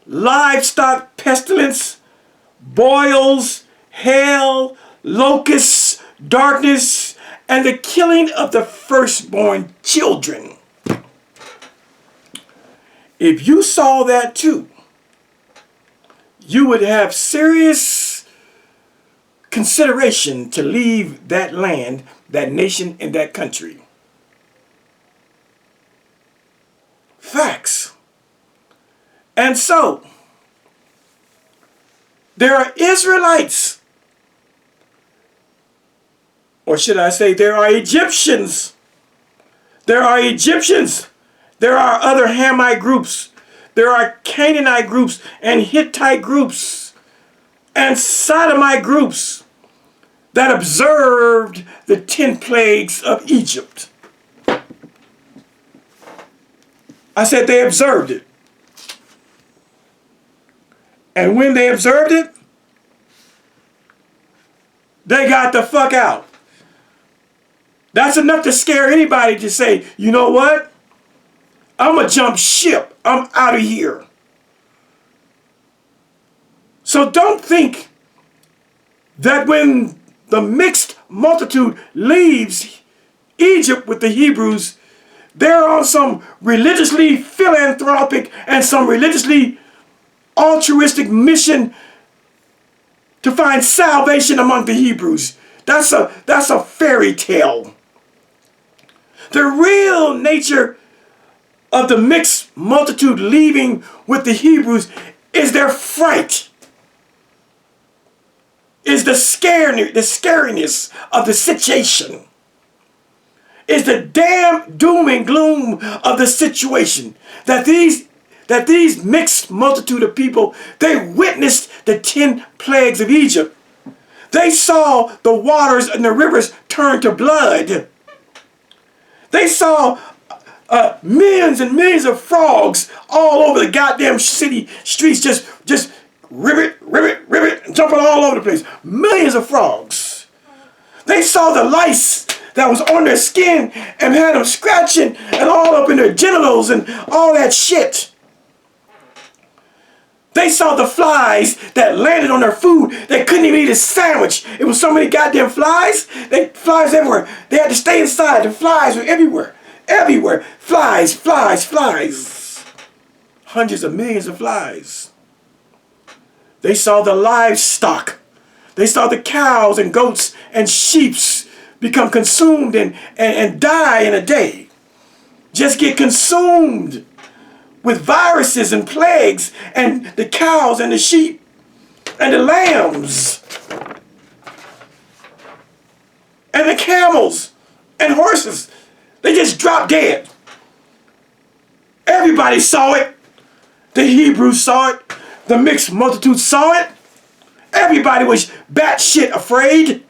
livestock pestilence, boils, hail, locusts, darkness, and the killing of the firstborn children. If you saw that too, you would have serious consideration to leave that land, that nation, and that country. Facts. And so, there are Israelites, or should I say there are Egyptians. There are Egyptians. There are other Hamite groups. There are Canaanite groups and Hittite groups and Sodomite groups that observed the 10 plagues of Egypt. I said they observed it. And when they observed it, they got the fuck out. That's enough to scare anybody to say, you know what? I'm going to jump ship. I'm out of here. So don't think that when the mixed multitude leaves, Egypt with the Hebrews, they're on some religiously philanthropic and some religiously altruistic mission to find salvation among the Hebrews. That's a fairy tale. The real nature of the mixed multitude leaving with the Hebrews is their fright, is the scariness of the situation, is the damn doom and gloom of the situation. That these mixed multitude of people, they witnessed the 10 plagues of Egypt. They saw the waters and the rivers turn to blood. They saw millions and millions of frogs all over the goddamn city streets, just ribbit, and jumping all over the place. Millions of frogs. They saw the lice that was on their skin and had them scratching and all up in their genitals and all that shit. They saw the flies that landed on their food. They couldn't even eat a sandwich. It was so many goddamn flies. Flies everywhere. They had to stay inside. The flies were everywhere. Everywhere. Flies, flies, flies. Hundreds of millions of flies. They saw the livestock. They saw the cows and goats and sheep become consumed and die in a day. Just get consumed with viruses and plagues, and the cows and the sheep and the lambs and the camels and horses. They just dropped dead. Everybody saw it. The Hebrews saw it. The mixed multitude saw it. Everybody was batshit afraid.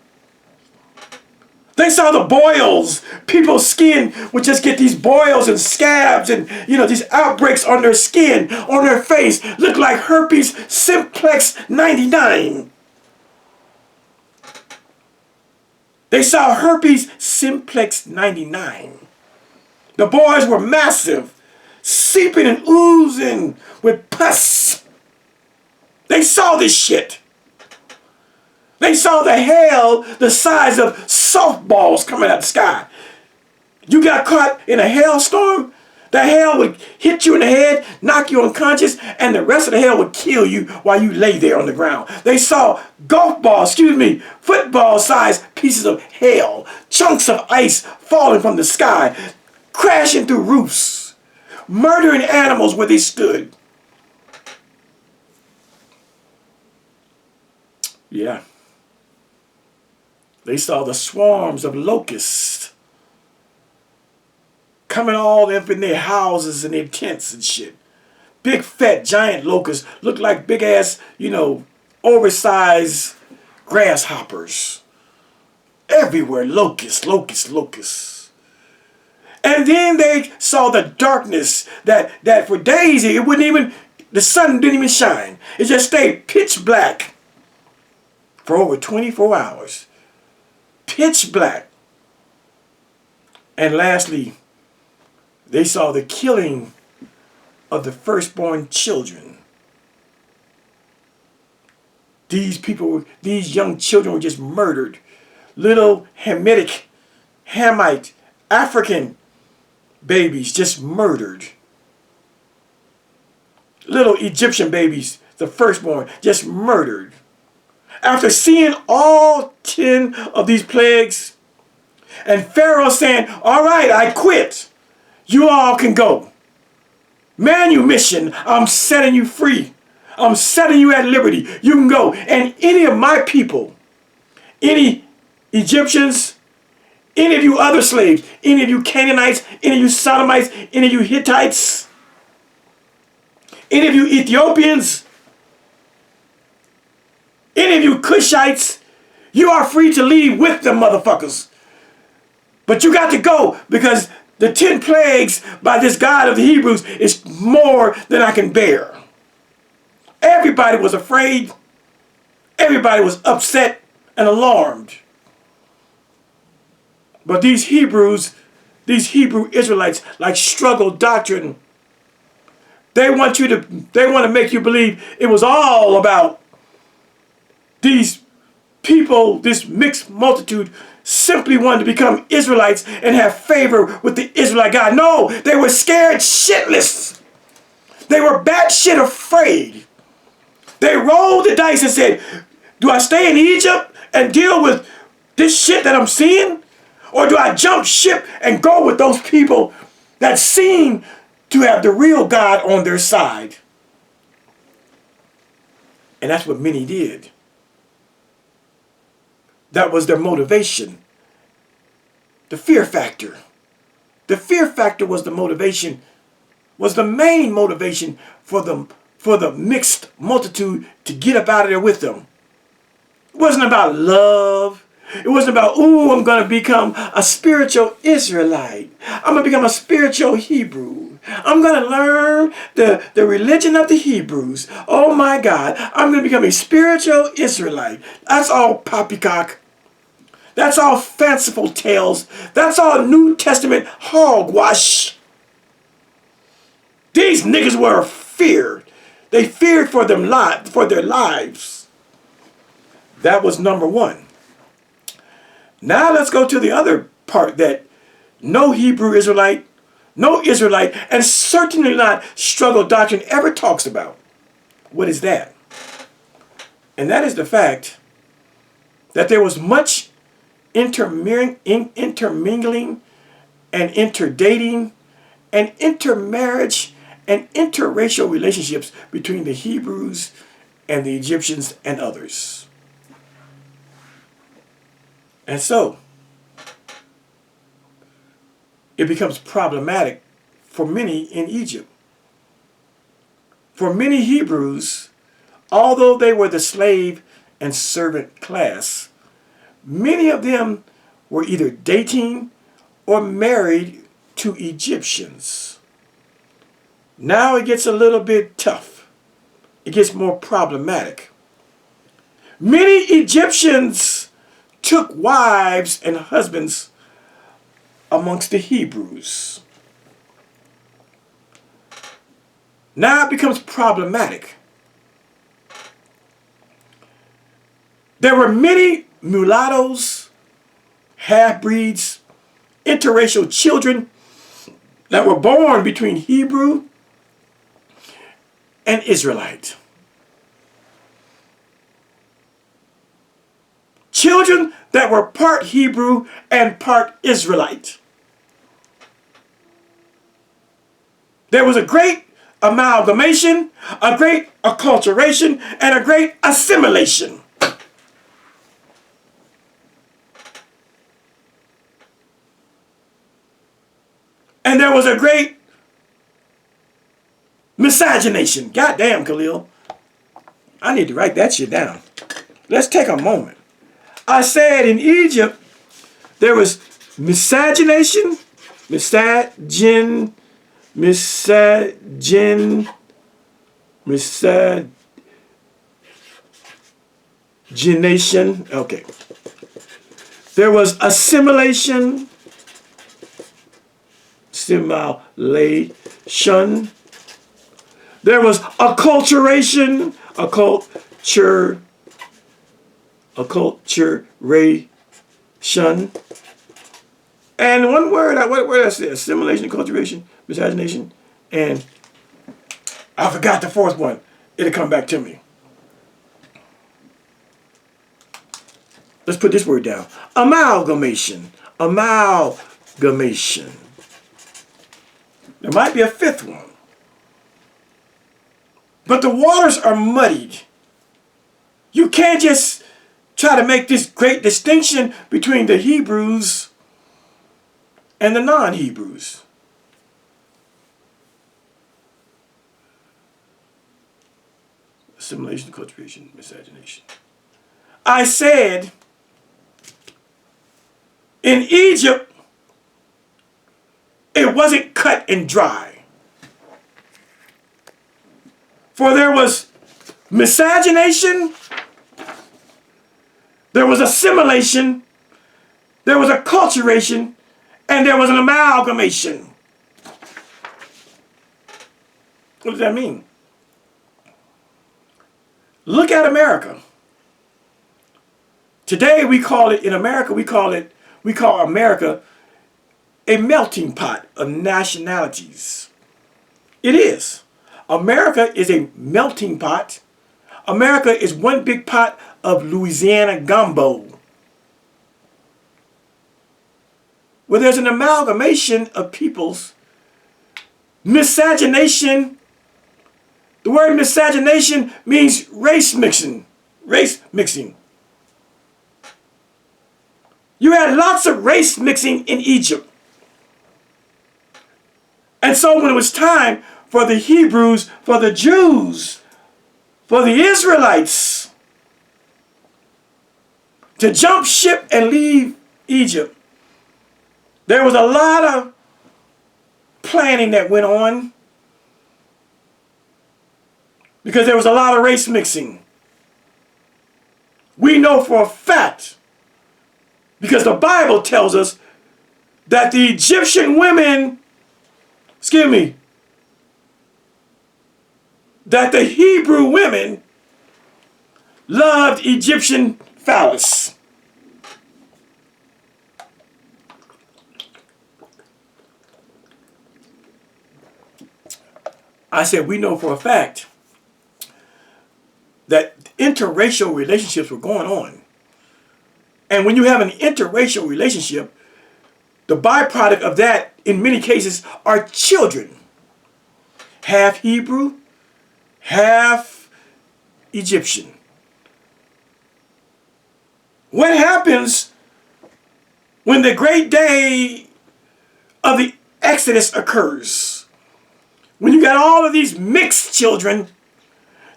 They saw the boils. People's skin would just get these boils and scabs and, these outbreaks on their skin, on their face. Look like herpes simplex 99. They saw herpes simplex 99. The boils were massive, seeping and oozing with pus. They saw this shit. They saw the hail the size of softballs coming out of the sky. You got caught in a hailstorm, the hail would hit you in the head, knock you unconscious, and the rest of the hail would kill you while you lay there on the ground. They saw football-sized pieces of hail, chunks of ice falling from the sky, crashing through roofs, murdering animals where they stood. Yeah. They saw the swarms of locusts coming all up in their houses and their tents and shit. Big, fat, giant locusts look like big ass, oversized grasshoppers. Everywhere, locusts, locusts, locusts. And then they saw the darkness that for days the sun didn't even shine. It just stayed pitch black for over 24 hours. Pitch black. And lastly, they saw the killing of the firstborn children. These young children were just murdered. Little Hamite, African babies just murdered. Little Egyptian babies, the firstborn, just murdered. After seeing all 10 of these plagues, and Pharaoh saying, all right, I quit. You all can go. Manumission, I'm setting you free. I'm setting you at liberty. You can go. And any of my people, any Egyptians, any of you other slaves, any of you Canaanites, any of you Sodomites, any of you Hittites, any of you Ethiopians, any of you Cushites, you are free to leave with them motherfuckers. But you got to go because the 10 plagues by this God of the Hebrews is more than I can bear. Everybody was afraid. Everybody was upset and alarmed. But these Hebrew Israelites, like struggle doctrine, they want to make you believe it was all about these people, this mixed multitude simply wanted to become Israelites and have favor with the Israelite God. No, they were scared shitless. They were batshit afraid. They rolled the dice and said, do I stay in Egypt and deal with this shit that I'm seeing? Or do I jump ship and go with those people that seem to have the real God on their side? And that's what many did. That was their motivation. The fear factor. The fear factor was the motivation, was the main motivation for the mixed multitude to get up out of there with them. It wasn't about love. It wasn't about, ooh, I'm going to become a spiritual Israelite. I'm going to become a spiritual Hebrew. I'm going to learn the religion of the Hebrews. Oh my God, I'm going to become a spiritual Israelite. That's all poppycock. That's all fanciful tales. That's all New Testament hogwash. These niggas were feared. They feared for their lives. That was number one. Now let's go to the other part that no Hebrew Israelite, no Israelite, and certainly not struggle doctrine ever talks about. What is that? And that is the fact that there was much intermingling and interdating and intermarriage and interracial relationships between the Hebrews and the Egyptians and others. And so, it becomes problematic for many in Egypt. For many Hebrews, although they were the slave and servant class, many of them were either dating or married to Egyptians. Now it gets a little bit tough. It gets more problematic. Many Egyptians took wives and husbands amongst the Hebrews. Now it becomes problematic. There were many mulattoes, half-breeds, interracial children that were born between Hebrew and Israelite. Children that were part Hebrew and part Israelite. There was a great amalgamation, a great acculturation, and a great assimilation. And there was a great miscegenation. Goddamn, Khalil. I need to write that shit down. Let's take a moment. I said in Egypt, there was miscegenation, miscegenation. Okay. There was assimilation. There was acculturation. Acculturation. And one word, what did I say? Assimilation, acculturation, miscegenation, and I forgot the fourth one. It'll come back to me. Let's put this word down. Amalgamation. Amalgamation. There might be a fifth one. But the waters are muddied. You can't just try to make this great distinction between the Hebrews and the non-Hebrews. Assimilation, cultivation, miscegenation. I said, in Egypt, it wasn't cut and dry. For there was miscegenation, there was assimilation, there was acculturation, and there was an amalgamation. What does that mean? Look at America. Today we call it, in America, we call America a melting pot of nationalities. It is. America is a melting pot. America is one big pot of Louisiana gumbo, where there's an amalgamation of peoples. Miscegenation, the word miscegenation means race mixing. Race mixing. You had lots of race mixing in Egypt. And so when it was time for the Hebrews, for the Jews, for the Israelites to jump ship and leave Egypt, there was a lot of planning that went on because there was a lot of race mixing. We know for a fact, because the Bible tells us, that the Egyptian women, that the Hebrew women loved Egyptian phallus. I said we know for a fact that interracial relationships were going on. And when you have an interracial relationship, the byproduct of that, in many cases, are children. Half Hebrew, half Egyptian. What happens when the great day of the Exodus occurs? When you got all of these mixed children,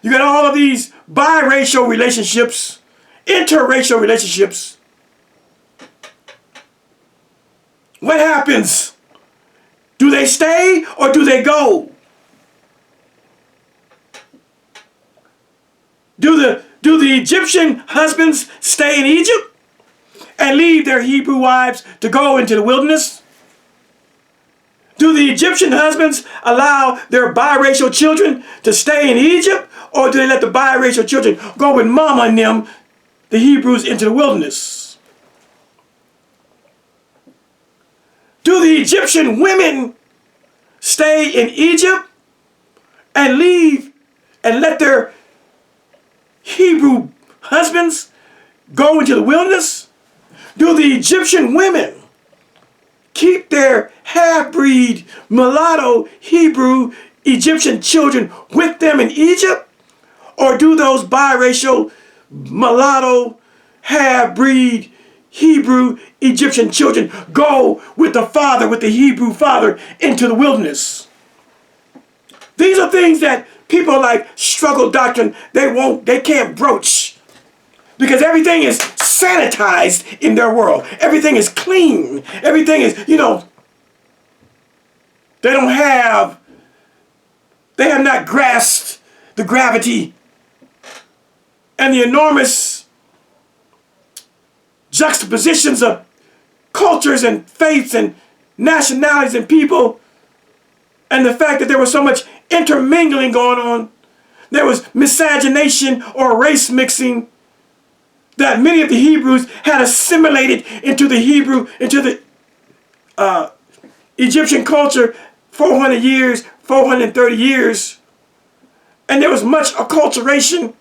you got all of these biracial relationships, interracial relationships. What happens? Do they stay or do they go? Do the Egyptian husbands stay in Egypt and leave their Hebrew wives to go into the wilderness? Do the Egyptian husbands allow their biracial children to stay in Egypt, or do they let the biracial children go with mama and them, the Hebrews, into the wilderness? Do the Egyptian women stay in Egypt and leave and let their Hebrew husbands go into the wilderness? Do the Egyptian women keep their half-breed, mulatto, Hebrew, Egyptian children with them in Egypt? Or do those biracial, mulatto, half-breed, Hebrew, Egyptian children go with the father, with the Hebrew father, into the wilderness? These are things that people like struggle doctrine, they can't broach. Because everything is sanitized in their world. Everything is clean. Everything is, they have not grasped the gravity and the enormous juxtapositions of cultures and faiths and nationalities and people, and the fact that there was so much intermingling going on. There was miscegenation or race mixing that many of the Hebrews had assimilated into the Egyptian culture 400 years, 430 years. And there was much acculturation,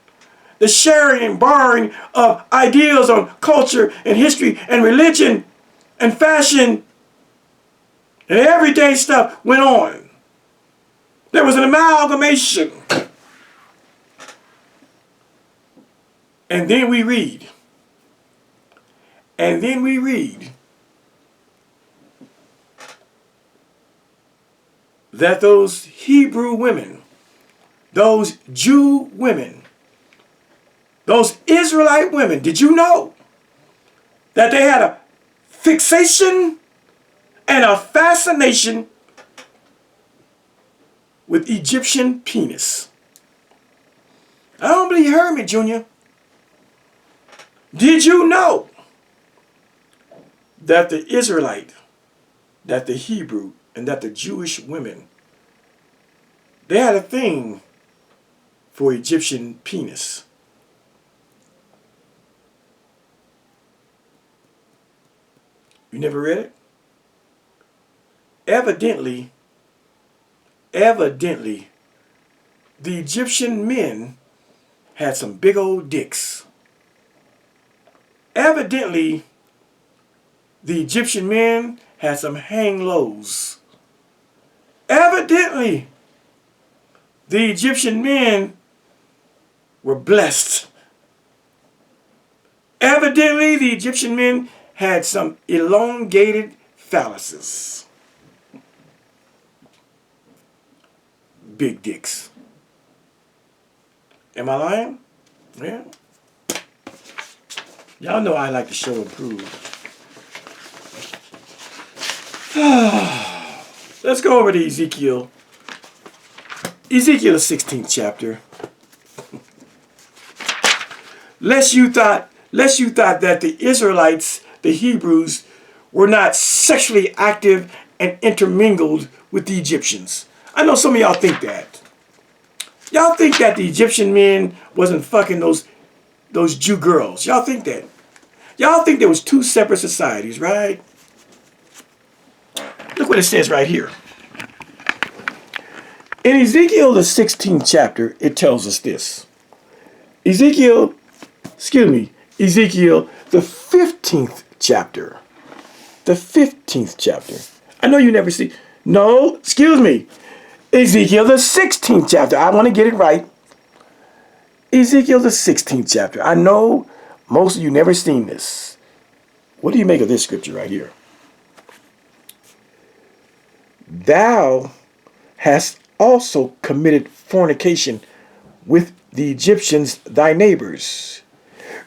the sharing and borrowing of ideals on culture and history and religion and fashion and everyday stuff went on. There was an amalgamation. And then we read that those Hebrew women, those Jew women, those Israelite women, did you know that they had a fixation and a fascination with Egyptian penis? I don't believe you heard me, Junior. Did you know that the Israelite, that the Hebrew, and that the Jewish women, they had a thing for Egyptian penis? You never read it? Evidently, the Egyptian men had some big old dicks. Evidently, the Egyptian men had some hang lows. Evidently, the Egyptian men were blessed. Evidently, the Egyptian men had some elongated phalluses. Big dicks. Am I lying? Yeah. Y'all know I like to show and prove. Let's go over to Ezekiel. Ezekiel, the 16th chapter. Lest you thought that the Israelites, the Hebrews, were not sexually active and intermingled with the Egyptians. I know some of y'all think that. Y'all think that the Egyptian men wasn't fucking those Jew girls. Y'all think that. Y'all think there was two separate societies, right? Look what it says right here. In Ezekiel, the 16th chapter, it tells us this. Ezekiel, the 15th chapter. The 15th chapter. I know you never see. No, excuse me. Ezekiel, the 16th chapter. I want to get it right. Ezekiel, the 16th chapter. I know most of you never seen this. What do you make of this scripture right here? Thou hast also committed fornication with the Egyptians, thy neighbors.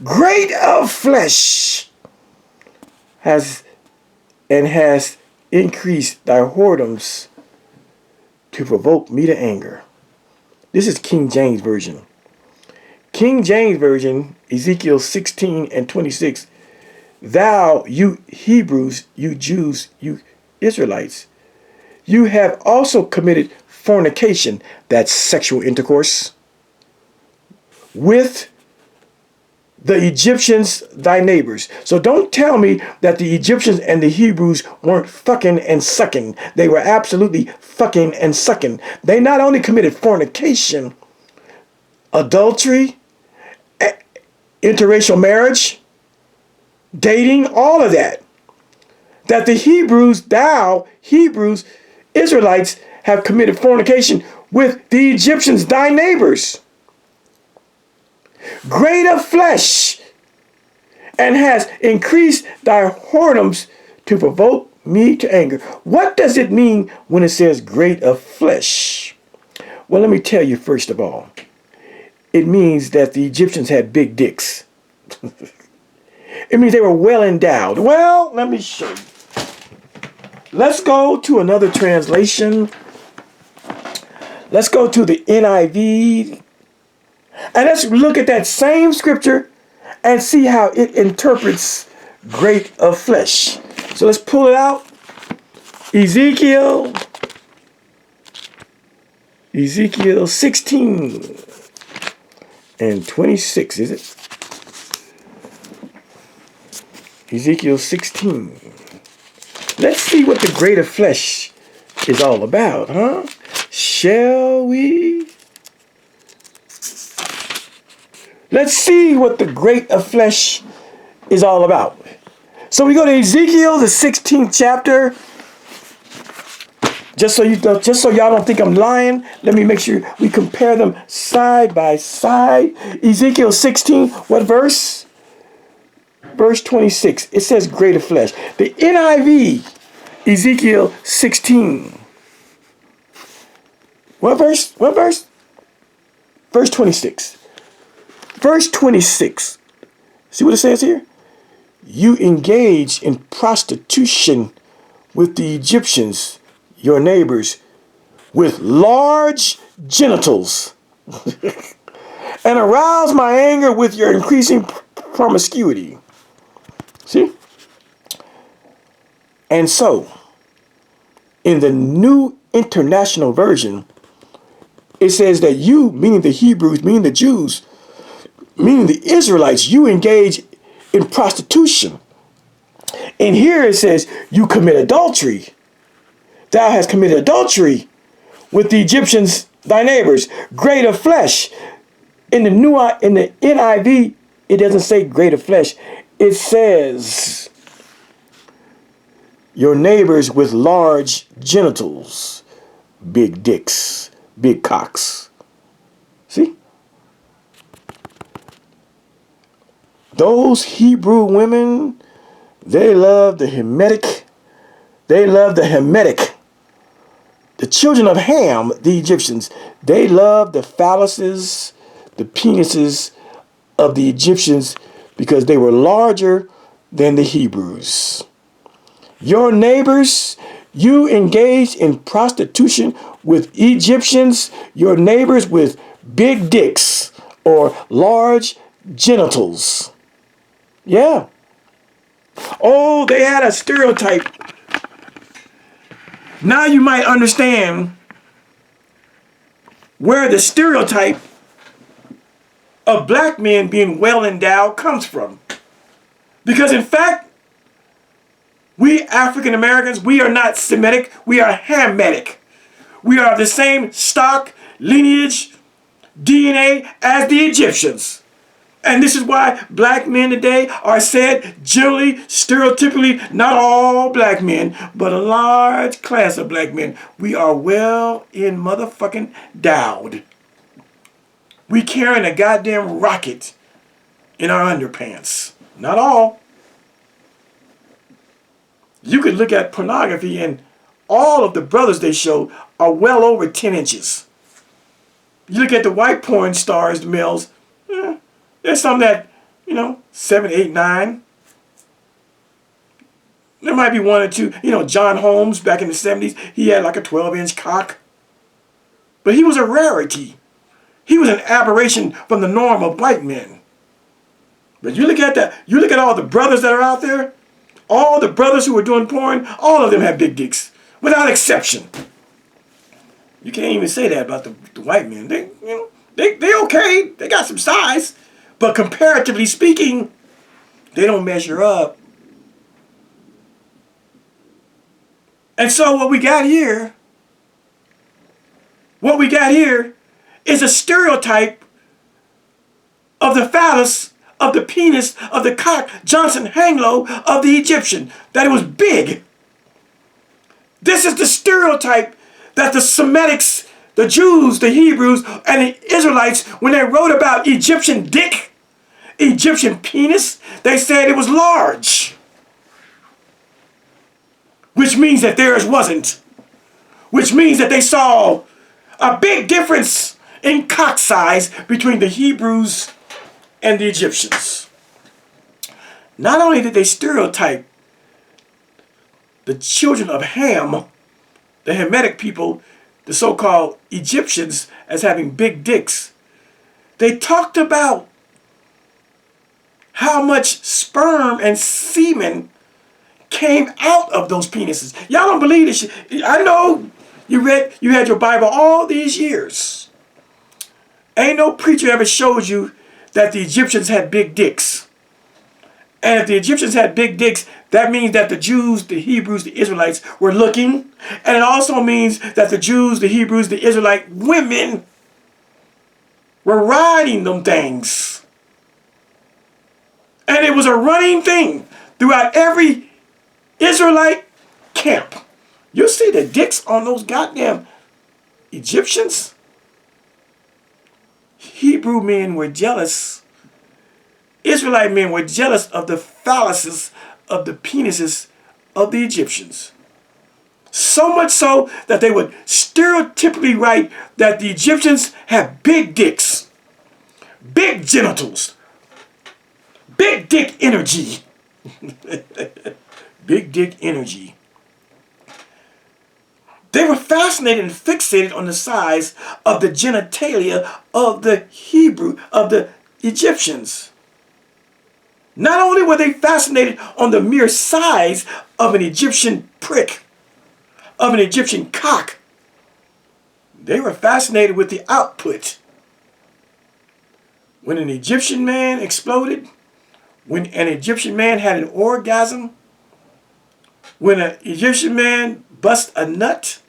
Great of flesh has increased thy whoredoms to provoke me to anger. This is King James Version. King James Version, Ezekiel 16 and 26. Thou, you Hebrews, you Jews, you Israelites, you have also committed fornication, that's sexual intercourse, with the Egyptians, thy neighbors. So don't tell me that the Egyptians and the Hebrews weren't fucking and sucking. They were absolutely fucking and sucking. They not only committed fornication, adultery, interracial marriage, dating, all of that. That the Hebrews, Israelites, have committed fornication with the Egyptians, thy neighbors. Great of flesh, and has increased thy whoredoms to provoke me to anger. What does it mean when it says great of flesh? Well, let me tell you first of all. It means that the Egyptians had big dicks. It means they were well endowed. Well, let me show you. Let's go to another translation. Let's go to the NIV. And let's look at that same scripture and see how it interprets great of flesh. So let's pull it out. Ezekiel 16 and 26, is it? Ezekiel 16. Let's see what the great of flesh is all about, huh? Shall we? Let's see what the great of flesh is all about. So we go to Ezekiel, the 16th chapter. Just so y'all don't think I'm lying, let me make sure we compare them side by side. Ezekiel 16, what verse? Verse 26. It says great of flesh. The NIV, Ezekiel 16. What verse? What verse? Verse 26. Verse 26. See what it says here? You engage in prostitution with the Egyptians, your neighbors, with large genitals, and arouse my anger with your increasing promiscuity. See? And so, in the New International Version, it says that you, meaning the Hebrews, meaning the Jews, meaning the Israelites, you engage in prostitution And here it says, you commit adultery. Thou hast committed adultery with the Egyptians, thy neighbors, greater flesh. In the NIV, it doesn't say greater flesh. It says your neighbors with large genitals, big dicks, big cocks. See? Those Hebrew women, they love the Hamitic. They love the Hamitic. The children of Ham, the Egyptians, they loved the phalluses, the penises of the Egyptians because they were larger than the Hebrews. Your neighbors, you engaged in prostitution with Egyptians, your neighbors with big dicks or large genitals. Yeah. Oh, they had a stereotype. Now you might understand where the stereotype of black men being well endowed comes from. Because in fact, we African Americans, we are not Semitic, we are Hamitic. We are the same stock, lineage, DNA as the Egyptians. And this is why black men today are said, generally, stereotypically, not all black men, but a large class of black men. We are well in motherfucking endowed. We carrying a goddamn rocket in our underpants. Not all. You could look at pornography and all of the brothers they show are well over 10 inches. You look at the white porn stars, the males, there's some that, 7, 8, 9. There might be one or two. John Holmes back in the 70s, he had like a 12-inch cock. But he was a rarity. He was an aberration from the norm of white men. But you look at that, you look at all the brothers that are out there, all the brothers who are doing porn, all of them have big dicks, without exception. You can't even say that about the white men. They okay. They got some size. But comparatively speaking, they don't measure up. And so what we got here is a stereotype of the phallus, of the penis, of the cock, Johnson Hanglow, of the Egyptian, that it was big. This is the stereotype that the Semitics, the Jews, the Hebrews, and the Israelites, when they wrote about Egyptian dick, Egyptian penis, they said it was large. Which means that theirs wasn't. Which means that they saw a big difference in cock size between the Hebrews and the Egyptians. Not only did they stereotype the children of Ham, the Hamitic people, the so-called Egyptians, as having big dicks, they talked about how much sperm and semen came out of those penises. Y'all don't believe this shit. I know you had your Bible all these years. Ain't no preacher ever showed you that the Egyptians had big dicks. And if the Egyptians had big dicks, that means that the Jews, the Hebrews, the Israelites were looking. And it also means that the Jews, the Hebrews, the Israelite women were riding them things. And it was a running thing throughout every Israelite camp. You see the dicks on those goddamn Egyptians? Hebrew men were jealous. Israelite men were jealous of the phalluses, of the penises of the Egyptians. So much so that they would stereotypically write that the Egyptians have big dicks, big genitals, big dick energy. Big dick energy. They were fascinated and fixated on the size of the genitalia of the Egyptians. Not only were they fascinated on the mere size of an Egyptian prick, of an Egyptian cock, they were fascinated with the output. When an Egyptian man exploded, when an Egyptian man had an orgasm, when an Egyptian man bust a nut,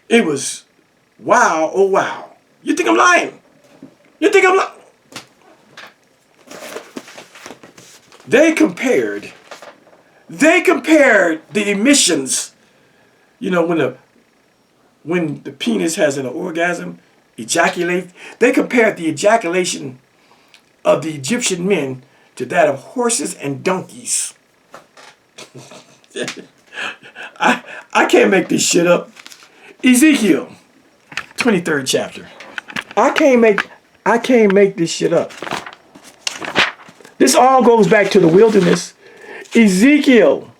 it was wow, oh wow. You think I'm lying? You think I'm lying? They compared the emissions, you know, when the penis has an orgasm, ejaculate. They compared the ejaculation of the Egyptian men to that of horses and donkeys. I can't make this shit up. Ezekiel, 23rd chapter. I can't make this shit up. This all goes back to the wilderness. Ezekiel,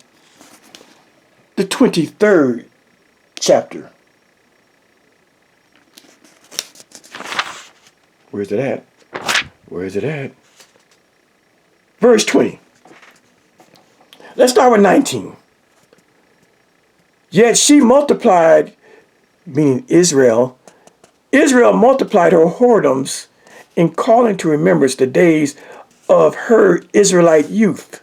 the 23rd chapter. Where's it at? Where is it at? Verse 20. Let's start with 19. Yet she multiplied, meaning Israel. Israel multiplied her whoredoms in calling to remembrance the days of her Israelite youth,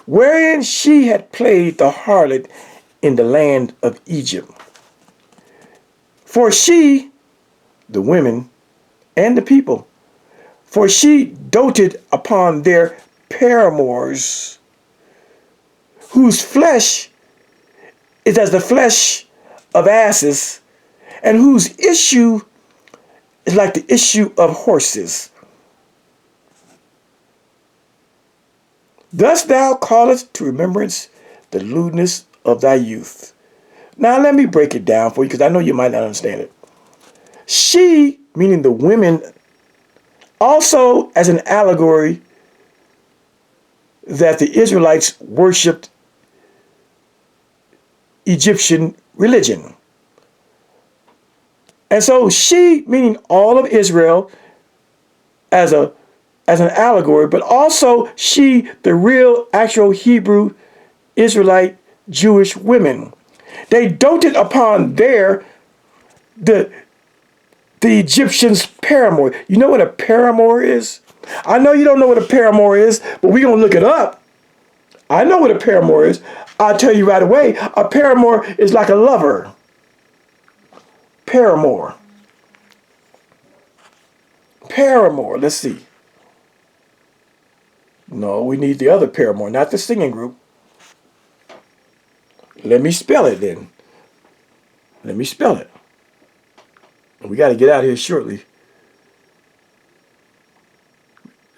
wherein she had played the harlot in the land of Egypt. For she, the women and the people, for she doted upon their paramours, whose flesh is as the flesh of asses, and whose issue is like the issue of horses. Thus thou callest to remembrance the lewdness of thy youth. Now let me break it down for you, because I know you might not understand it. She, meaning the women, also as an allegory that the Israelites worshipped Egyptian religion. And so she, meaning all of Israel, as an allegory, but also she, the real, actual Hebrew, Israelite, Jewish women. They doted upon the Egyptians' paramour. You know what a paramour is? I know you don't know what a paramour is, but we're going to look it up. I know what a paramour is. I'll tell you right away. A paramour is like a lover. Paramour. Paramour. Let's see. No, we need the other paramour, not the singing group. Let me spell it then. Let me spell it. We got to get out of here shortly.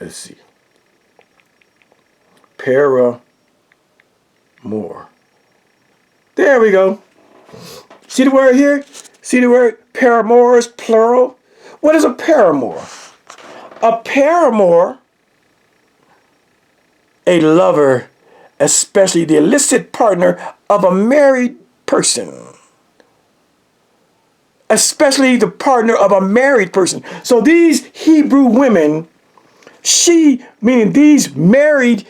Let's see. Paramour. There we go. See the word here? See the word paramours, plural? What is a paramour? A paramour, a lover, especially the illicit partner of a married person. Especially the partner of a married person. So these Hebrew women, she, meaning these married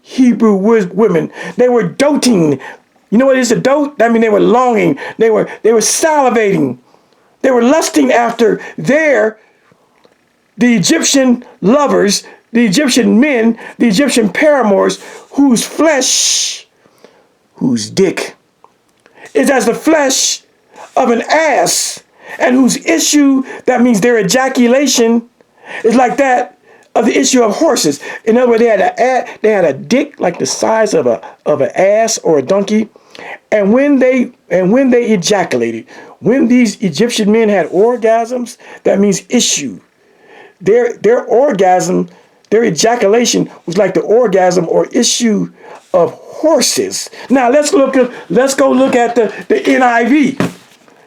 Hebrew women, they were doting. You know what is a dote? That means they were longing. They were salivating. They were lusting after the Egyptian lovers, the Egyptian men, the Egyptian paramours, whose flesh, whose dick, is as the flesh of an ass, and whose issue, that means their ejaculation, is like that of the issue of horses. In other words, they had a dick like the size of an ass or a donkey, and when they ejaculated, when these Egyptian men had orgasms, that means issue. Their orgasm, their ejaculation was like the orgasm or issue of horses. Now let's go look at the NIV.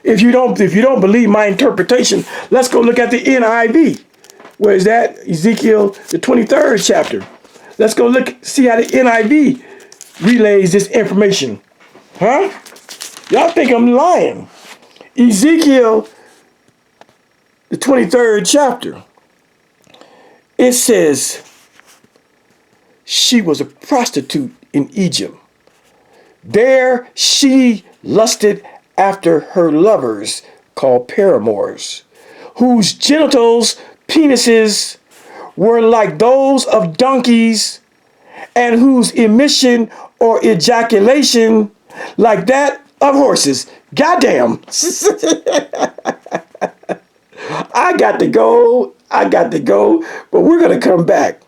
If you don't believe my interpretation, let's go look at the NIV. Where is that? Ezekiel, the 23rd chapter. Let's go see how the NIV relays this information. Huh? Y'all think I'm lying. Ezekiel, the 23rd chapter. It says, she was a prostitute in Egypt. There she lusted after her lovers, called paramours, whose genitals, penises, were like those of donkeys, and whose emission or ejaculation like that of horses. Goddamn. I got to go. But we're going to come back.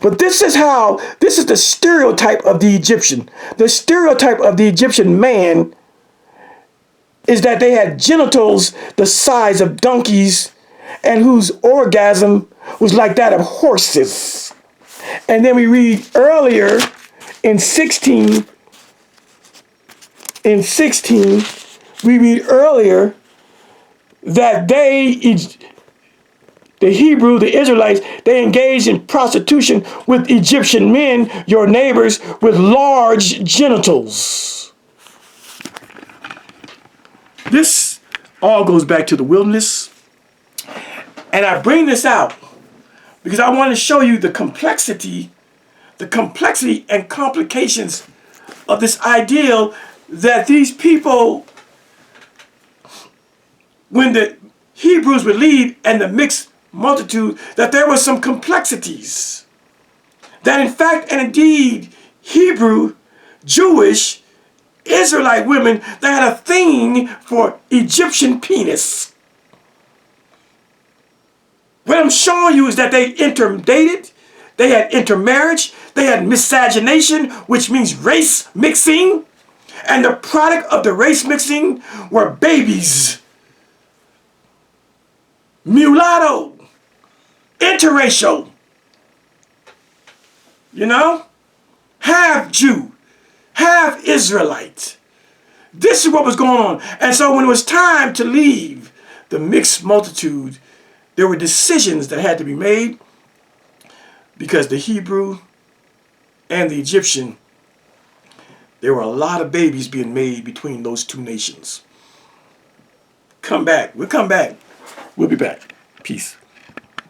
But this is the stereotype of the Egyptian. The stereotype of the Egyptian man is that they had genitals the size of donkeys and whose orgasm was like that of horses. And then we read earlier in 16, we read earlier that the Israelites, they engaged in prostitution with Egyptian men, your neighbors, with large genitals. This all goes back to the wilderness. And I bring this out because I want to show you the complexity and complications of this ideal that these people, when the Hebrews would leave and the mixed multitude, that there were some complexities. That in fact and indeed, Hebrew, Jewish, Israelite women, they had a thing for Egyptian penis. What I'm showing you is that they interdated, they had intermarriage, they had miscegenation, which means race mixing, and the product of the race mixing were babies. Mulatto, interracial, half Jew, half Israelite. This is what was going on. And so when it was time to leave the mixed multitude, there were decisions that had to be made because the Hebrew and the Egyptian, there were a lot of babies being made between those two nations. Come back. We'll come back. We'll be back. Peace.